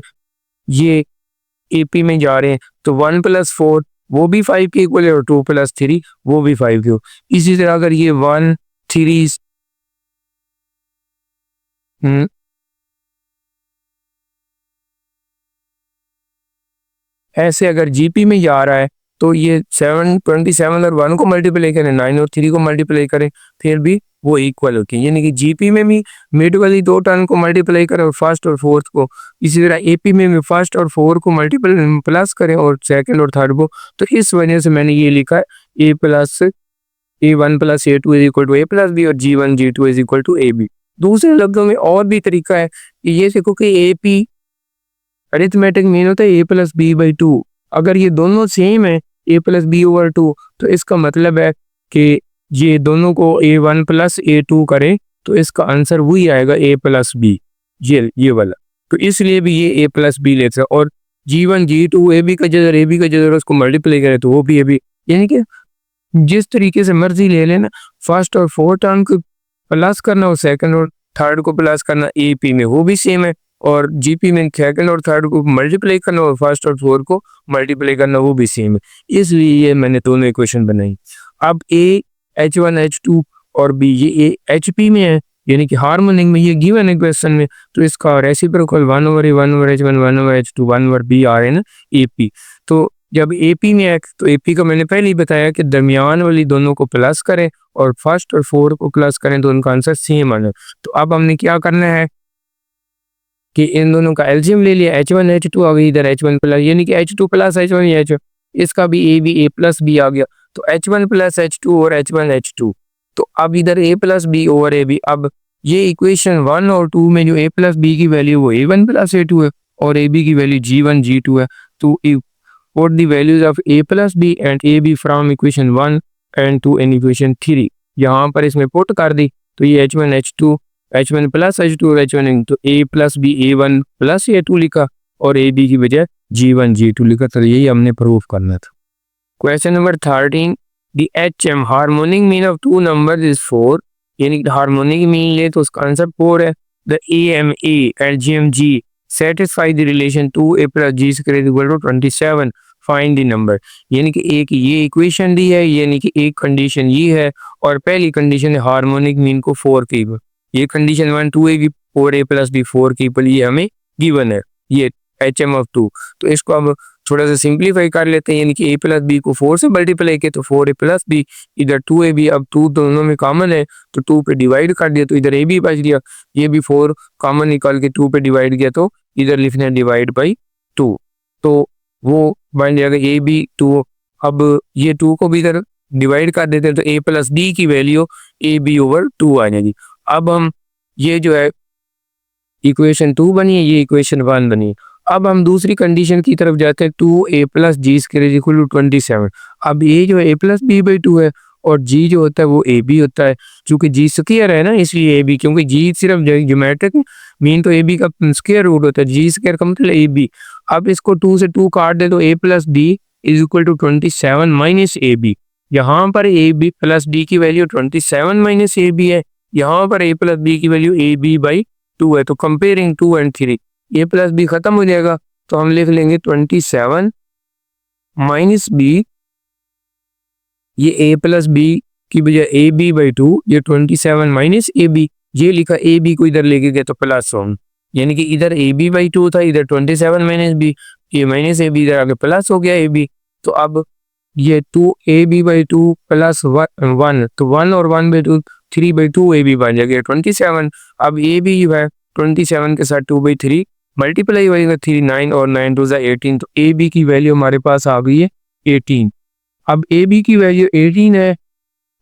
ये एपी में जा रहे हैं तो 1 + 4 वो भी 5 के इक्वल है और 2 + 3 वो भी 5 के हो। इसी तरह अगर ये 1 3 ऐसे अगर जीपी में जा रहा है तो ये 7 27 और 1 को मल्टीप्लाई करें 9 और 3 को मल्टीप्लाई करें फिर भी वो इक्वल होती है। यानी कि जीपी में भी मिड वाली दो टर्म को मल्टीप्लाई करें और फर्स्ट और फोर्थ को। इसी तरह एपी में भी फर्स्ट और फोर्थ को मल्टीपल प्लस करें और सेकंड और थर्ड को। तो इस वजह से मैंने ये लिखा है a1 + a2 is equal to a + b और g1 g2 is equal to ab। दूसरे लफ्जों में और भी तरीका है कि ये देखो कि एपी अरिथमेटिक मीन होता है a + b/2। अगर ये दोनों सेम है a + b/2 तो इसका मतलब है कि ये दोनों को a1 + a2 करें तो इसका आंसर वही आएगा a + b ये वाला। तो इसलिए भी ये a + b लेते हैं और g1 g2 ab का जगह उसको मल्टीप्लाई करें तो वो भी ab। यानी कि जिस तरीके से मर्जी ले लेना फर्स्ट और फोर्थ टर्म को प्लस करना और सेकंड और थर्ड को प्लस करना AP में वो भी सेम है और GP में सेकंड और थर्ड को मल्टीप्लाई करना और फर्स्ट और फोर्थ को मल्टीप्लाई करना वो भी सेम है। इसलिए ये मैंने दोनों इक्वेशन बनाई। अब A H1 H2 और B ये HP में है यानी कि हार्मोनिक में ये गिवन है क्वेश्चन में तो इसका reciprocal 1/A 1/H1 1/H2 1/B आ रहे हैं ना AP। तो जब AP में है तो AP का मैंने पहले ही बताया कि दरमियान वाली दोनों को प्लस करें और फर्स्ट और फोर्थ को प्लस करें तो उनका आंसर सेम आना। तो अब हमने क्या करना है कि इन दोनों का एलसीएम ले लिया H1 H2 आ गई इधर H1 प्लस यानी कि H2 + H1 H इसका भी A + B आ गया तो H1 + H2 और H1 H2। तो अब इधर A + B ओवर AB। अब ये इक्वेशन 1 और 2 में जो A + B की वैल्यू वो A1 + A2 है और AB की वैल्यू G1 G2 है। तो put the values of A + B and AB from equation 1 and 2 in equation 3 यहाँ पर इसमें पुट कर दी तो ये H1 H2 H1 + H2 और H1 तो A + B A1 + A2 लिखा और AB की बजाय G1 G2 लिखा। तो यही हमने प्रूव करना था। Question number 13 the HM harmonic mean of two numbers is 4 यानी कि हार्मोनिक मीन ले तो उसका आंसर 4 है। the AMA and GMG satisfy the relation 2A + G square is equal to 27 find the number. यानी कि एक ये इक्वेशन दी है यानी कि एक कंडीशन ये है और पहली कंडीशन है हार्मोनिक मीन को 4 के इक्वल। ये कंडीशन 1 2A की 4A + B 4 के इक्वल ये हमें गिवन है ये HM ऑफ 2। तो इसको अब थोड़ा सा सिंप्लीफाई कर लेते हैं यानी कि A + B को 4 से मल्टीप्लाई किया तो 4A + B इधर 2AB अब 2 दोनों में कॉमन है तो 2 पे डिवाइड कर दिया तो इधर AB बच गया। ये भी 4 कॉमन निकाल के 2 पे डिवाइड किया तो इधर लिखना है डिवाइड बाई 2 तो वो बन जाएगा AB 2। अब ये 2 को भी इधर डिवाइड कर देते हैं तो A + B की वैल्यू AB/2 आ जाएगी। अब हम ये जो है इक्वेशन 2 बनी है ये इक्वेशन 1 बनी है। अब हम दूसरी कंडीशन की तरफ जाते हैं 2A + G² = 27। अब ये जो A + B/2 है और जी जो होता है वो ए बी होता है। चूंकि जी स्क्वायर है ना इसलिए ए बी, क्योंकि जी सिर्फ ज्योमेट्रिक मीन तो ए बी का स्क्वायर रूट होता है, जी स्क्वायर का मतलब ए बी। अब इसको 2 से 2 काट दे तो a plus d is equal to 27 minus A b. यहाँ पर ए बी प्लस डी की वैल्यू 27 माइनस ए बी है, यहाँ पर ए प्लस बी की वैल्यू ए बी बाई 2 है। तो comparing 2 and 3 a plus b खत्म हो जाएगा, तो हम लिख लेंगे 27 माइनस बी, ये ए प्लस बी की बजाय ए बी बाई 2, ये 27 माइनस ए बी, ये लिखा ए बी को इधर लेके गए तो प्लस होम, यानी कि इधर ए बी बाई 2 था, इधर 27 माइनस बी, ये माइनस ए बी इधर आगे प्लस हो गया ए बी। तो अब ये 2 ए बी बाई 2 प्लस 1, तो 1 और 1 बाई 2 3 बाई 2 ए बी बन जाएगा 27। अब ए बी जो है 27 के साथ 2 बाई 3 मल्टीप्लाई होगा 3, 9 और 9 2 18, तो ए बी की वैल्यू हमारे पास आ गई है 18। अब ए बी की वैल्यू 18 है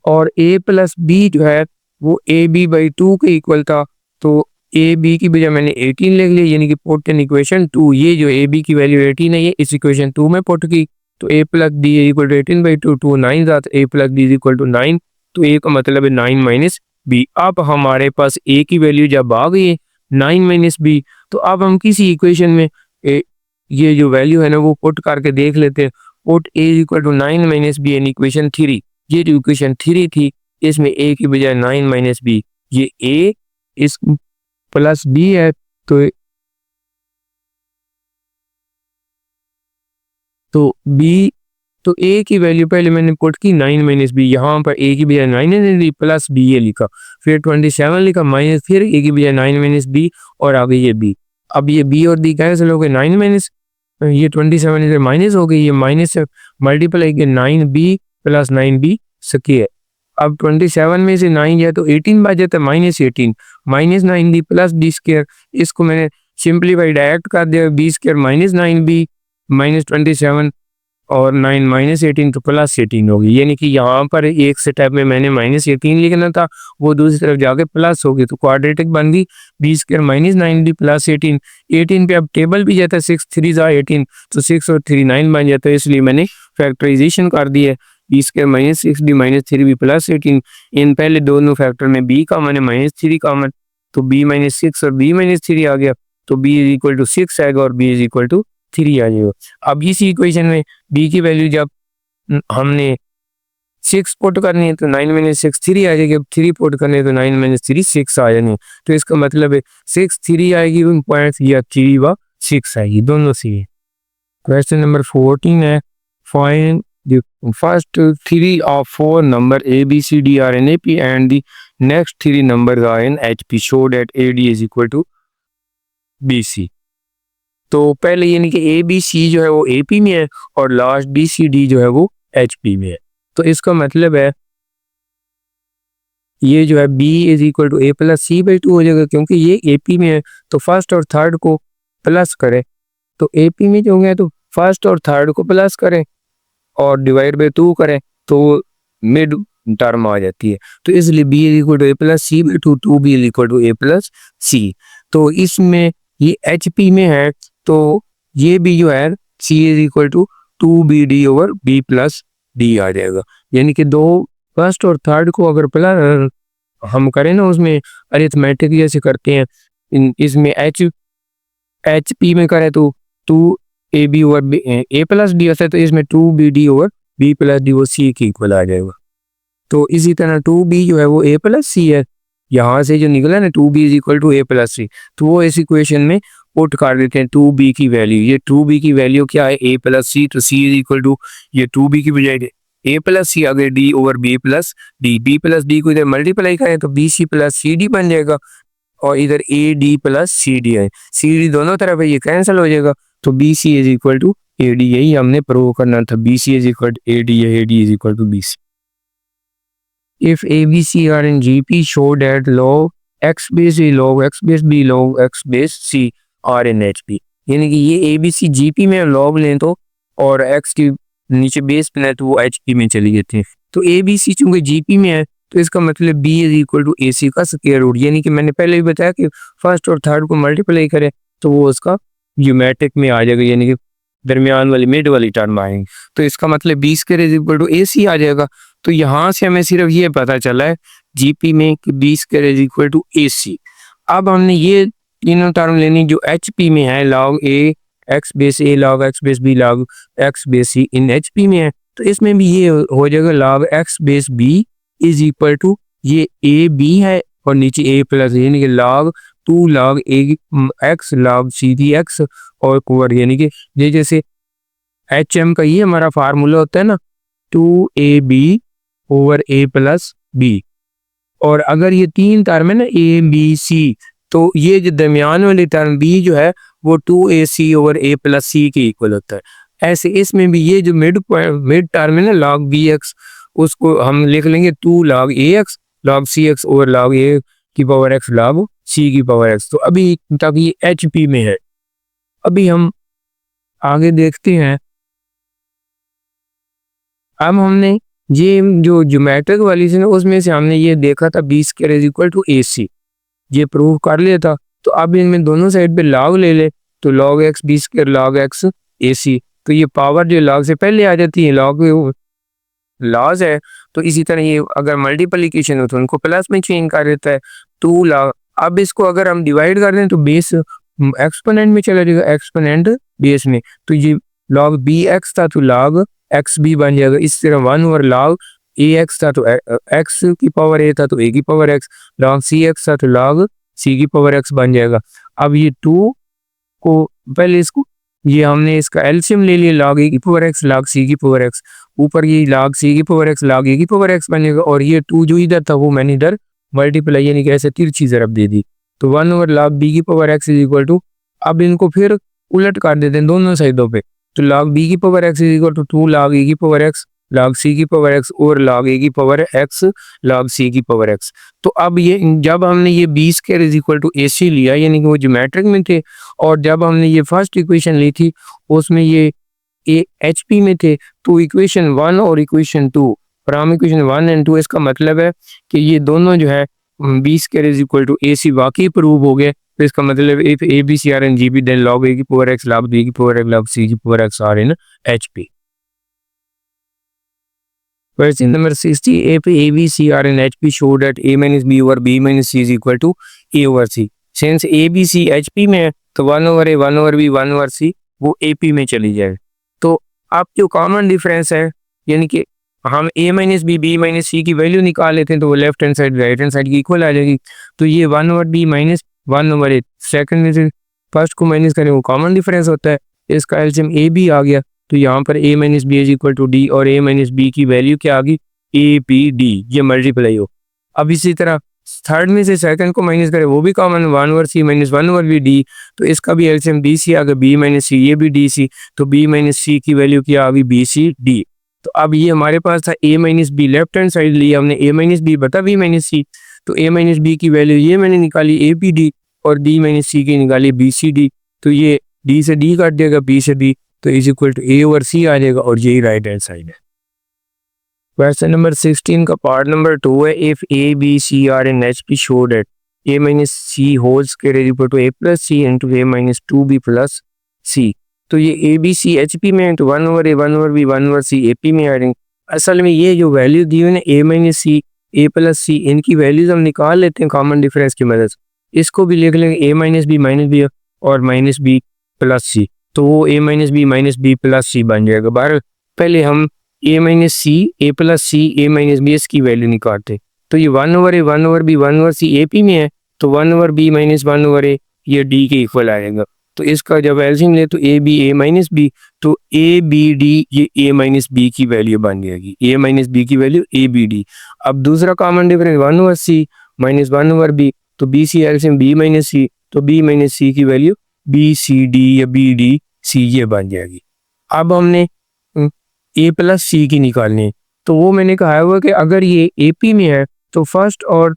और ए प्लस बी जो है वो ए बी बाई 2 के इक्वल था, तो ए बी की बजाय मैंने 18 लिख लिया, यानी कि पुट इन इक्वेशन 2, ये जो ए बी की वैल्यू 18 है ये इस इक्वेशन 2 में पुट की, तो a plus d equal to 18 by 2, 2 9 था, a plus d equal to 9, तो ए का मतलब है 9 माइनस बी। अब हमारे पास ए की वैल्यू जब आ गई है 9 माइनस बी, तो अब हम किसी इक्वेशन में ये जो वैल्यू है ना वो पुट करके देख लेते हैं। Put A equal to 9 minus B in equation 3, ये जो इक्वेशन 3 थी इसमें ए की बजाय 9 माइनस बी, ये ए इस प्लस बी है, तो बी, तो ए की वैल्यू पहले मैंने पुट की 9 माइनस बी, यहाँ पर ए की बजाय 9 माइनस प्लस बी ये लिखा, फिर 27 लिखा माइनस, फिर ए की बजाय 9 माइनस बी और आगे ये बी। अब ये बी और डी कैंसिल हो गए, 9 माइनस ये 27 इधर माइनस हो गई, ये माइनस से मल्टीप्लाई के 9 बी प्लस 9 बी स्क्वायर। अब 27 में से 9 जाए तो 18 बच जाता है, minus 18 minus 9 B plus B square, इसको मैंने सिंप्लीफाई डायरेक्ट कर दिया, B square minus 9 B minus 27 और 9 माइनस 18 तो प्लस 18 होगी, यानी कि यहाँ पर एक स्टेप में मैंने माइनस 18 लिखना था, वो दूसरी तरफ जाके प्लस हो गई, तो क्वाड्रेटिक बन गई B square minus 9 B plus 18। 18 पे अब टेबल भी जाता है 6 3 18, तो 6 और 3 9 बन जाता है, इसलिए मैंने फैक्टराइजेशन कर दी है, B square minus 6 B minus 3 B plus 18। इन पहले दोनों फैक्टर में बी कॉमन है माइनस 3 कॉमन, तो बी माइनस 6 और बी माइनस 3 आ गया, तो बी इज इक्वल टू 6 आएगा और बी इज इक्वल टू 3 आ जाएगा। अब इसी इक्वेशन में बी की वैल्यू जब हमने 6 पुट करनी है तो 9 माइनस 6 3 आ जाएगी, अब 3 पुट करनी है तो 9 माइनस 3 6 आ जाएंगे, तो इसका मतलब है 6 3 आएगी पॉइंट या 3 व 6 आएगी, दोनों सी है। क्वेश्चन नंबर 14 है, find the first 3 of 4 number A B C D are in AP and the next 3 numbers are in HP, show that AD is equal to BC। तो पहले यानी कि ए बी सी जो है वो एपी में है और लास्ट बी सी डी जो है वो एचपी में है, तो इसका मतलब है ये जो है B is equal to A plus C by 2 हो जाएगा, क्योंकि ये एपी में है तो फर्स्ट और थर्ड को प्लस करें, तो एपी में जो है तो फर्स्ट और थर्ड को प्लस करें और डिवाइड बाई 2 करें तो मिड टर्म आ जाती है, तो इसलिए b is equal to A plus C by 2, 2 b is equal to A plus सी। तो इसमें ये एच पी में है तो ये भी जो है c is equal to 2 b over B plus d आ जाएगा, यानी कि दो फर्स्ट और थर्ड को अगर प्लस हम करें ना उसमें अरिथमेटिक जैसे करते हैं, इसमें एच पी में करें तो 2 A B over A plus D होता है, तो इसमें 2 B D over B plus D वो सी के इक्वल आ जाएगा। तो इसी तरह 2 बी जो है वो ए प्लस सी है, यहाँ से जो निकला ना 2 b is equal to A plus सी, तो वो इस इक्वेशन में पुट कर देते हैं 2 बी की वैल्यू, ये 2 बी की वैल्यू क्या है ए प्लस सी, तो सी इज इक्वल टू ये 2 बी की बजाय ए प्लस सी आगे D over B plus D, B plus D को इधर मल्टीप्लाई करें तो B C plus C D बन जाएगा और इधर A D plus C D है, सी डी दोनों तरफ है ये कैंसिल हो जाएगा, तो B c is equal to a d, यही हमने प्रूव करना था, b c is equal to a d है, a d is equal to b c. If ABC are in GP, show that log x base A log x base B log x base C are in HP, यानी कि ये ABC GP में log लें तो और x की नीचे base पे है तो वो HP में चली जाती है, तो ABC चूंकि GP में है तो इसका मतलब B is equal to AC का स्क्वायर रूट, यानी कि मैंने पहले भी बताया कि फर्स्ट और थर्ड को मल्टीप्लाई करें तो वो उसका ज्योमेट्रिक में आ जाएगा, यानी कि दरमियान वाली मिड वाली टर्म आएंगी। तो इसका मतलब b square is equal to a c आ जाएगा। तो यहाँ से हमें सिर्फ ये पता चला है जीपी में कि b square is equal to a c. अब हमने ये तीनों टर्म लेनी जो एच पी में है, log A X base A log X base B log X base C in H P में है। तो इसमें भी ये हो जाएगा log X base B is equal to ये ए बी है और नीचे ए प्लस यानी कि लॉग 2 लॉग ए x log c d x और ओवर यानी कि ये जैसे एच एम का ये हमारा फार्मूला होता है ना 2ab over A plus b. और अगर ये तीन टर्म है ना ए बी सी, तो ये जो दरमियान वाली टर्म बी जो है वो 2ac ओवर ए प्लस सी के इक्वल होता है। ऐसे इसमें भी ये जो मिड टर्म है ना लॉग बी एक्स, उसको हम लिख लेंगे 2 log A x log C x over log a की पावर एक्स लॉग सी की पावर एक्स। तो अभी तक ये एच पी में है। अभी हम आगे देखते हैं। अब हमने ये जो ज्योमेट्रिक वाली थी ना उसमें से हमने ये देखा था b square is equal to a c, ये प्रूव कर लिया था। तो अब इनमें दोनों साइड पे लॉग ले ले तो log x b square log x a c, तो ये पावर जो लॉग से पहले आ जाती है लॉग लॉज है। तो इसी तरह ये अगर मल्टीप्लिकेशन हो तो उनको प्लस में चेंज कर देता है 2 लॉग। अब इसको अगर हम डिवाइड कर दें तो बेस एक्सपोनेंट में चला जाएगा, एक्सपोनेंट बेस में। तो ये लॉग बी एक्स था तो लॉग एक्स बी बन जाएगा। इस तरह 1 ओवर लॉग ए एक्स था तो एक्स की पावर ए था तो ए की पावर एक्स, लॉग सी एक्स था तो लॉग सी की पावर एक्स बन जाएगा। अब ये 2 को पहले इसको ये हमने इसका एलसीएम ले लिया लॉग ए की पावर एक्स लॉग सी की पावर एक्स, ऊपर ये लॉग सी की पावर एक्स लॉग ए की पावर एक्स बनेगा। और ये 2 जो इधर था वो मैंने इधर मल्टीप्लाई यानी कि ऐसे तिरछी ज़रब दे दी। तो 1 ओवर लॉग बी की power x is equal to, अब इनको फिर उलट कर देते हैं दोनों साइडों पे। तो लॉग बी की power x is equal to 2 log a की पावर एक्स लॉग सी की पावर एक्स और लॉग ए की पावर एक्स लॉग सी की पावर एक्स। तो अब ये जब हमने ये b square is equal to a c लिया यानी कि वो ज्योमेट्रिक में थे, और जब हमने ये फर्स्ट इक्वेशन ली थी उसमें ये एच पी में थे, तो इक्वेशन 1 और इक्वेशन 2 फ्रॉम इक्वेशन 1 एंड 2 इसका मतलब है कि ये दोनों जो है B square is equal to a c वाकई प्रूव हो गए। तो इसका मतलब if a b c are in G P then log a की पावर एक्स लॉग बी की पावर एक्स लॉग सी की power x are in H P. Question number 60, if A, B, C are in HP, show that A minus B over B minus C is equal to A over C. Since A, B, C HP में है तो 1 over A, 1 over B, 1 over C वो AP में चली जाए। तो अब जो कॉमन डिफरेंस है यानी कि हम A minus b b minus सी की वैल्यू निकाल लेते हैं तो वो left hand side right hand side की इक्वल आ जाएगी। तो ये 1 over B minus 1 over a, second में से फर्स्ट को माइनस करें वो कॉमन डिफरेंस होता है। इसका एलसीएम ए बी आ गया तो यहाँ पर a minus B is equal to D और a माइनस बी की वैल्यू क्या आ गई ए पी डी, ये मल्टीप्लाई हो। अब इसी तरह थर्ड में से सेकंड को माइनस करें वो भी common 1 over c minus 1 over B D, तो इसका भी एलसीएम बी सी आ गया b माइनस सी, ये भी डी सी, तो b माइनस सी की वैल्यू क्या आ गई बी सी डी। तो अब ये हमारे पास था a minus B, left hand side लिया हमने a माइनस बी बता b माइनस सी, तो a माइनस बी की वैल्यू ये मैंने निकाली ए पी डी और d माइनस सी की निकाली बी सी डी। तो ये d से d काट देगा b से d, तो is equal to a over c आ जाएगा और यही राइट हैंड साइड है। क्वेश्चन नंबर 16 का पार्ट नंबर 2 है, if a b c are in H P show that a minus c whole square is equal to A plus c into a minus 2b plus सी। तो ये ए b c H P में है तो 1 over A 1 over B 1 over C A P में आ जाएंगे। असल में ये जो वैल्यू दी हुई है ए माइनस सी ए प्लस सी, इनकी वैल्यूज हम निकाल लेते हैं कॉमन डिफरेंस की मदद से। इसको भी लिख लेंगे ए माइनस बी और माइनस बी प्लस सी, तो वो A minus B plus C बन जाएगा। बार पहले हम A minus C A plus C A minus B इसकी वैल्यू निकालते, तो ये 1 over A 1 over B 1 over C A P में है तो 1 over B minus 1 over A ये डी के इक्वल आएगा। तो इसका जब एलसीएम ले तो ए बी ए माइनस बी, तो ए बी डी ये ए माइनस बी की वैल्यू बन जाएगी, ए माइनस बी की वैल्यू ए बी डी। अब दूसरा common difference 1 over c minus 1 over b, तो B c LCM b minus सी, तो बी माइनस सी की वैल्यू बी सी डी या बी डी सी ये बन जाएगी। अब हमने ए प्लस सी की निकालनी है, तो वो मैंने कहा हुआ कि अगर ये ए पी में है तो फर्स्ट और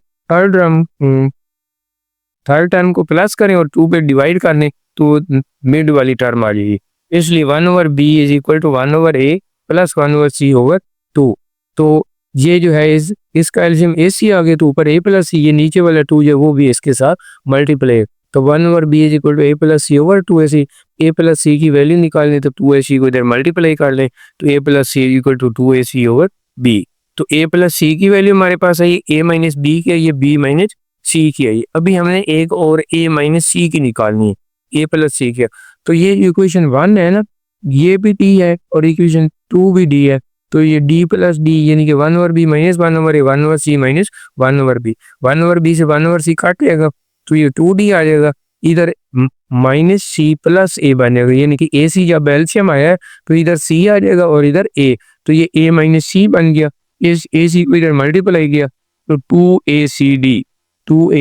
थर्ड टर्म को प्लस करें और 2 पे डिवाइड करने तो मिड वाली टर्म आ जाएगी। इसलिए 1 over B is equal to 1 over A plus 1 over C over 2। तो ये जो है इसका एलसीएम ए सी आ गया तो ऊपर ए प्लस सी, ये नीचे वाला 2 जो वो भी इसके साथ मल्टीप्लाई, तो 1 over B is equal to A plus C over 2 ऐसी ए प्लस सी की वैल्यू निकालनी, तो 2ac को इधर मल्टीप्लाई कर लें, तो a plus C equal to 2ac over b। तो a प्लस सी की वैल्यू हमारे पास आई, a माइनस बी की आई, b माइनस सी की आई। अभी हमने एक और a माइनस सी की निकालनी है, a प्लस सी की। तो ये इक्वेशन 1 है ना, ये भी d है और इक्वेशन 2 भी d है, तो ये d प्लस डी यानी कि 1 ओवर बी माइनस 1 ओवर ए, 1 over c minus 1 over B, 1 over b से 1 ओवर सी काट जाएगा, तो ये 2d आ जाएगा। इधर माइनस सी प्लस ए बनेगा, यानी कि ए सी जब एलसीएम आया है तो इधर सी आ जाएगा और इधर ए, तो ये ए माइनस सी बन गया, इस ए सी को इधर मल्टीप्लाई किया तो 2ac तो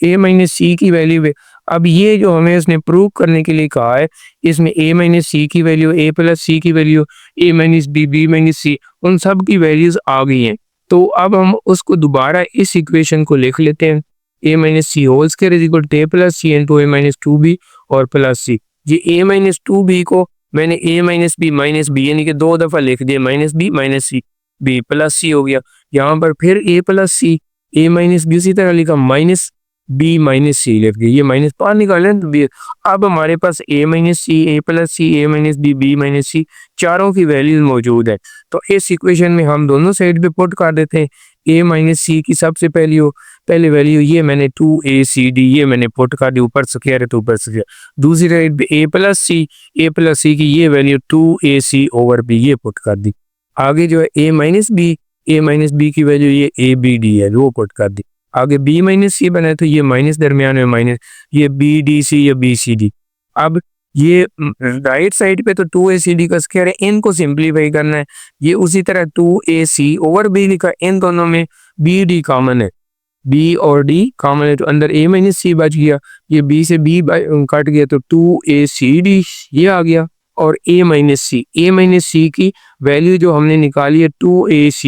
ए माइनस सी की वैल्यू है। अब ये जो हमें इसने प्रूव करने के लिए कहा है, इसमें ए माइनस सी की वैल्यू, ए प्लस सी की वैल्यू, ए माइनस बी, बी माइनस सी, उन सब की वैल्यूज आ गई हैं। तो अब हम उसको दोबारा इस इक्वेशन को लिख लेते हैं, a minus c whole square is equal to A plus c into a minus 2b और प्लस सी। ये ए माइनस 2b को मैंने ए माइनस बी यानी कि 2 दफ़ा लिख दिया, minus B minus c, b plus c हो गया। यहाँ पर फिर ए plus C, A minus B उसी तरह लिखा, माइनस बी माइनस सी लिख दिया, ये माइनस पार निकालें तो बी। अब हमारे पास ए minus C, A plus C, A minus b, b minus सी, चारों की वैल्यूज मौजूद है। तो इस इक्वेशन में हम दोनों साइड पे पुट कर देते हैं। ए माइनस सी की सबसे पहली वैल्यू ये मैंने 2ac डी ये मैंने पुट कर दी, ऊपर स्क्वायर है तो ऊपर स्क्वायर। दूसरी साइड पे ए प्लस सी की ये वैल्यू 2ac ओवर बी ये पुट कर दी। आगे जो है ए माइनस बी की वैल्यू ये ए बी डी है वो पुट कर दी। आगे बी माइनस सी बना है तो ये माइनस दरमियान में माइनस, ये बी डी सी या बी सी डी। अब ये राइट साइड पे तो 2ac का स्क्वायर है, इनको सिंप्लीफाई करना है। ये उसी तरह 2ac ओवर बी लिखा, इन दोनों में बी डी कॉमन है, बी और डी कॉमन है तो अंदर ए माइनस सी बच गया, ये बी से बी कट गया तो 2ac ये आ गया। और ए माइनस सी की वैल्यू जो हमने निकाली है 2ac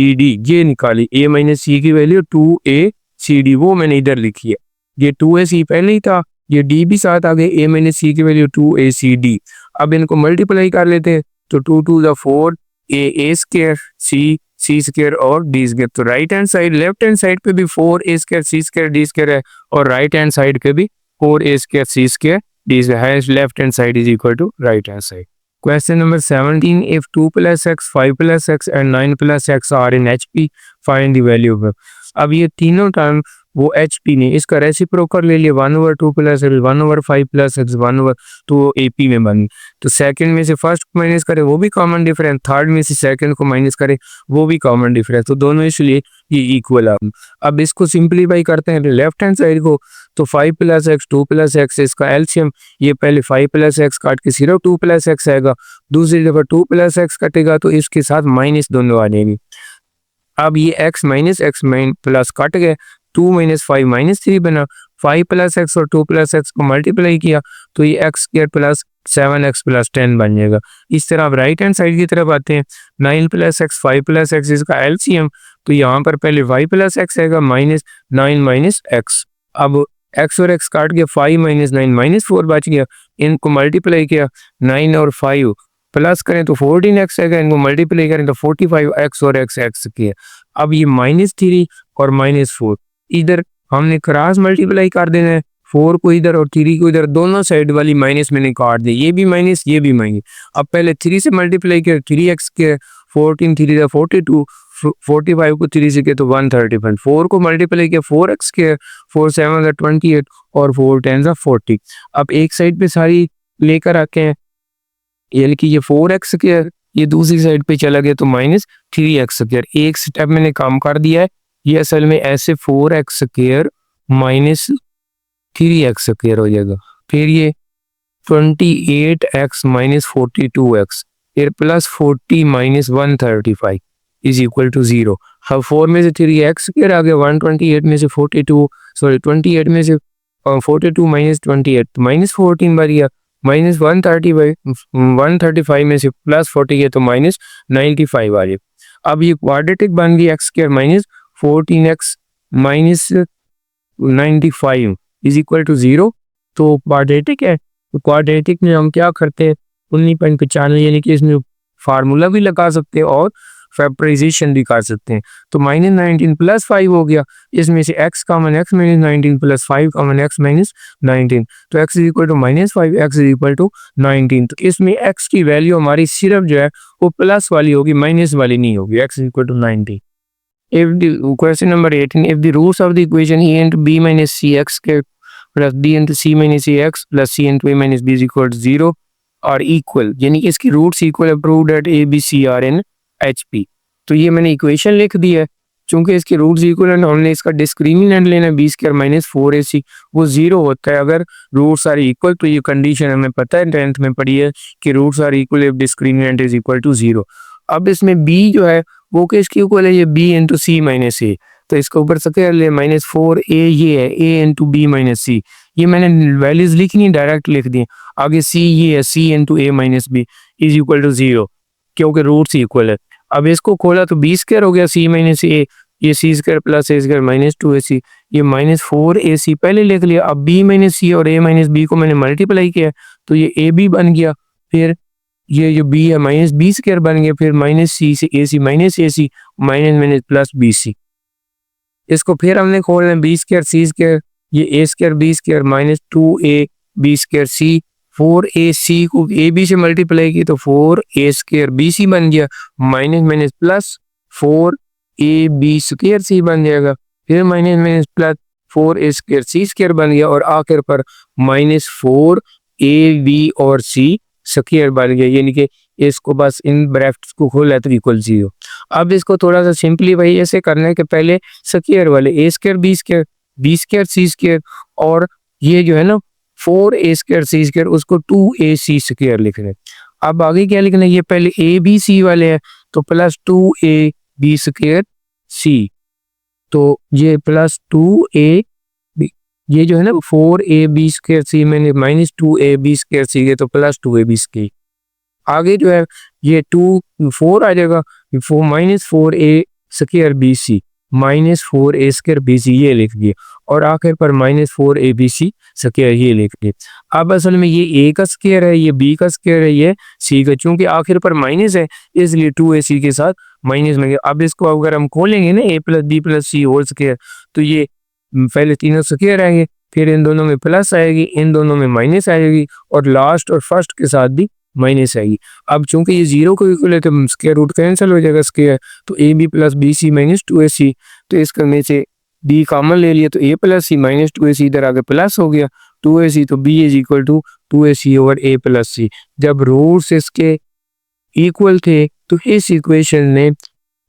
ये निकाली, ए माइनस सी की वैल्यू 2ac वो मैंने इधर लिखी है। ये 2ac पहले ही था, ये डी भी साथ आ गए, ए माइनस सी की वैल्यू 2ac। अब इनको मल्टीप्लाई कर लेते हैं तो 2 2 द 4, ए स्क्वायर सी स्क्वायर और डी स्क्वायर। तो right hand side, left hand side पे भी 4a square C square D square है और राइट हैंड साइड पे भी 4a square C square D square है। Left hand side is equal to right hand side. Question number 17. If 2 plus x, 5 plus x and 9 plus x are in HP, find the value of। अब ये तीनों term वो HP ने इसका reciprocal ले लिया, 1 over 2 plus x, 1 over 5 plus x, 1 over, तो AP में बन। तो सेकंड में से फर्स्ट को माइनस करे वो भी कॉमन डिफरेंस, थर्ड में से सेकंड को माइनस करे वो भी कॉमन डिफरेंस, तो दोनों इसलिए ये इक्वल है। अब इसको सिंप्लीफाई करते हैं लेफ्ट हैंड साइड को, तो 5 प्लस एक्स 2 प्लस एक्स इसका एलसीएम, ये पहले 5 प्लस एक्स काट के सिर्फ 2 प्लस एक्स आएगा, दूसरी दफा 2 प्लस एक्स कटेगा तो इसके साथ माइनस दोनों आ जाएंगे। अब ये x माइनस प्लस कट गए, 2 माइनस 5 माइनस 3 बना, 5 प्लस एक्स और 2 प्लस एक्स को मल्टीप्लाई किया तो ये x square plus 7x plus 10 बन जाएगा। इस तरह अब राइट हैंड साइड की तरफ आते हैं, 9 प्लस एक्स 5 प्लस एक्स इसका एलसीएम, तो यहाँ पर पहले 5 प्लस एक्स आएगा माइनस 9 माइनस एक्स। अब x और x काट गया, 5 माइनस 9 माइनस 4 बच गया, इनको मल्टीप्लाई किया 9 और 5 प्लस करें तो 14x आएगा, इनको मल्टीप्लाई करें तो 45x और x किया। अब ये -3 और -4 इधर हमने क्रॉस मल्टीप्लाई कर देना है, 4 को इधर और 3 को इधर, दोनों साइड वाली माइनस मैंने काट दी, ये भी माइनस ये भी माइनस। अब पहले 3 से मल्टीप्लाई किया 3x के, 14 3 42, 45 को 3 से किया तो 135, 4 को मल्टीप्लाई किया 4x के, 4 7 28 और 4 10 40। अब एक साइड पे सारी लेकर आके हैं, यानी कि ये 4x स्क्वायर ये दूसरी साइड पे चला गया तो -3x स्क्वायर, एक स्टेप मैंने काम कर दिया है। ये असल में ऐसे 4x स्क्वायर -3x स्क्वायर हो जाएगा, फिर ये 28x -42x, फिर प्लस 40 -135 इज इक्वल टू 0। अब 4 में से 3x स्क्वायर आ गया, 128 में से 42, सॉरी 28 में से 42 -28 -14 बार गया, -135 में से प्लस 40 है तो -95 आ रही। अब ये क्वाड्रेटिक बन गई x square -14x -95 is equal to 0। तो क्वाड्रेटिक है, तो क्वाड्रेटिक में हम क्या करते हैं 19.95 यानी कि इसमें फार्मूला भी लगा सकते हैं और फैक्टराइजेशन भी कर सकते हैं। तो -19 + 5 हो गया, इसमें से x common x - 19 + 5 common x - 19, तो x = -5, x = 19। तो इसमें x की वैल्यू हमारी सिर्फ जो है वो प्लस वाली होगी, माइनस वाली नहीं होगी। x = 19। If the question number 18, if the roots of the equation a into b minus cx plus b into c minus ax plus c into a minus b is equal to 0 are equal, यानी कि इसकी roots equal है, proved that a b c are in HP। तो ये मैंने equation लिख दी है, चूंकि इसके रूट्स इक्वल है, हमने इसका डिस्क्रिमिनेंट लेना है b² - 4ac, वो 0 होता है अगर रूट्स आर इक्वल। तो ये कंडीशन हमें पता है, 10th में पढ़ी है कि roots are equal if discriminant is equal to 0। अब इसमें b जो है वो किसकी इक्वल है, ये b इंटू सी माइनस ए, तो इसके ऊपर स्क्वायर ले, -4a ये है, a इंटू बी माइनस सी, ये मैंने वैल्यूज लिखनी डायरेक्ट लिख दी। आगे c ये है, c into a minus B is equal to 0, क्योंकि रूट्स इक्वल है। अब इसको खोला तो b² हो गया, c माइनस ए, ये c² + a² - 2ac, ये -4ac पहले लिख लिया। अब b माइनस सी और a माइनस बी को मैंने मल्टीप्लाई किया तो ये ab बन गया, फिर ये जो b है -b² बन गया, फिर -c से ac -ac minus plus bc। इसको फिर हमने खोलना है, b² c², ये a² b² - 2a b² c, 4ac को ab से मल्टीप्लाई की तो 4a² bc बन गया, माइनस प्लस 4ab² c बन जाएगा, फिर माइनस प्लस 4a² c² बन गया, और आखिर पर -4ab और c स्क्वायर बन गया, यानी कि इसको बस इन ब्रैकेट्स को खोला तो इक्वल 0। अब इसको थोड़ा सा सिंपलीफाई ऐसे करने के पहले स्क्वायर वाले a² b² b² c² और ये जो है ना 4a² c² उसको 2ac² लिख रहे हैं। अब आगे क्या लिखना है, ये पहले a b c वाले हैं तो प्लस 2ab² c, तो ये प्लस 2a, ये जो है ना 4ab² c मैंने -2ab² c तो प्लस 2ab²। आगे जो है ये 4 आ जाएगा, 4 bc -4a² bc ये लिख दिए, और आखिर पर -4abc² ये लिख दिए। अब असल में ये a का स्क्वायर है, ये b का स्क्वायर है, ये c का, चूंकि आखिर पर माइनस है इसलिए 2ac के साथ माइनस में गया। अब इसको अगर हम खोलेंगे ना a + b + c whole square, तो ये पहले तीनों स्क्वायर आएंगे, फिर इन दोनों में प्लस आएगी, इन दोनों में माइनस आएगी, और लास्ट और फर्स्ट के साथ भी माइनस आएगी। अब चूंकि ये 0 को इक्वल है तो स्क्वायर रूट कैंसिल हो जाएगा स्क्वायर, तो ab + bc - 2ac, तो इसका में से b कॉमन ले लिया तो a + c - 2ac इधर आगे प्लस हो गया 2ac, तो b = 2ac over a + c। जब रूट्स इसके इक्वल थे तो इस इक्वेशन ने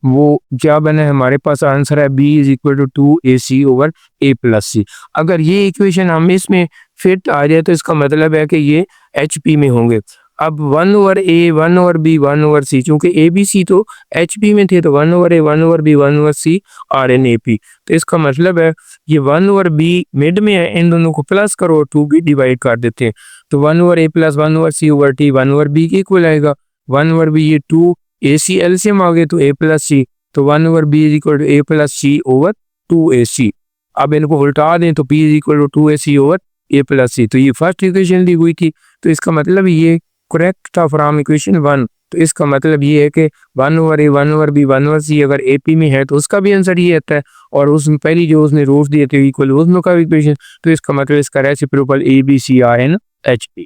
वो क्या बना है, हमारे पास आंसर है b = 2ac over a + c। अगर ये इक्वेशन हम इसमें फिट आ जाए तो इसका मतलब है कि ये HP में होंगे। अब 1/a 1/b 1/c, चूंकि a b c तो HP में थे तो 1/a 1/b 1/c are N AP, तो इसका मतलब है ये 1/b मिड में है, इन दोनों को प्लस करो 2b डिवाइड कर देते हैं, तो 1/a + 1/c over t 1/b के इक्वल आएगा। 1/b ये 2ac एलसीएम आ गए तो a + c, तो 1/b = a + c over 2ac। अब इनको उल्टा दें तो p = 2ac over a + c, तो ये फर्स्ट इक्वेशन दी हुई थी, तो इसका मतलब ये करेक्ट था फ्रॉम इक्वेशन 1। तो इसका मतलब ये है कि 1/a 1/b 1/c अगर AP में है तो उसका भी आंसर ये आता है, और उसमें पहली जो उसने रूट्स दिए थे इक्वल उसमें का इक्वेशन, तो इसका मतलब इसका reciprocal a b c are in HP।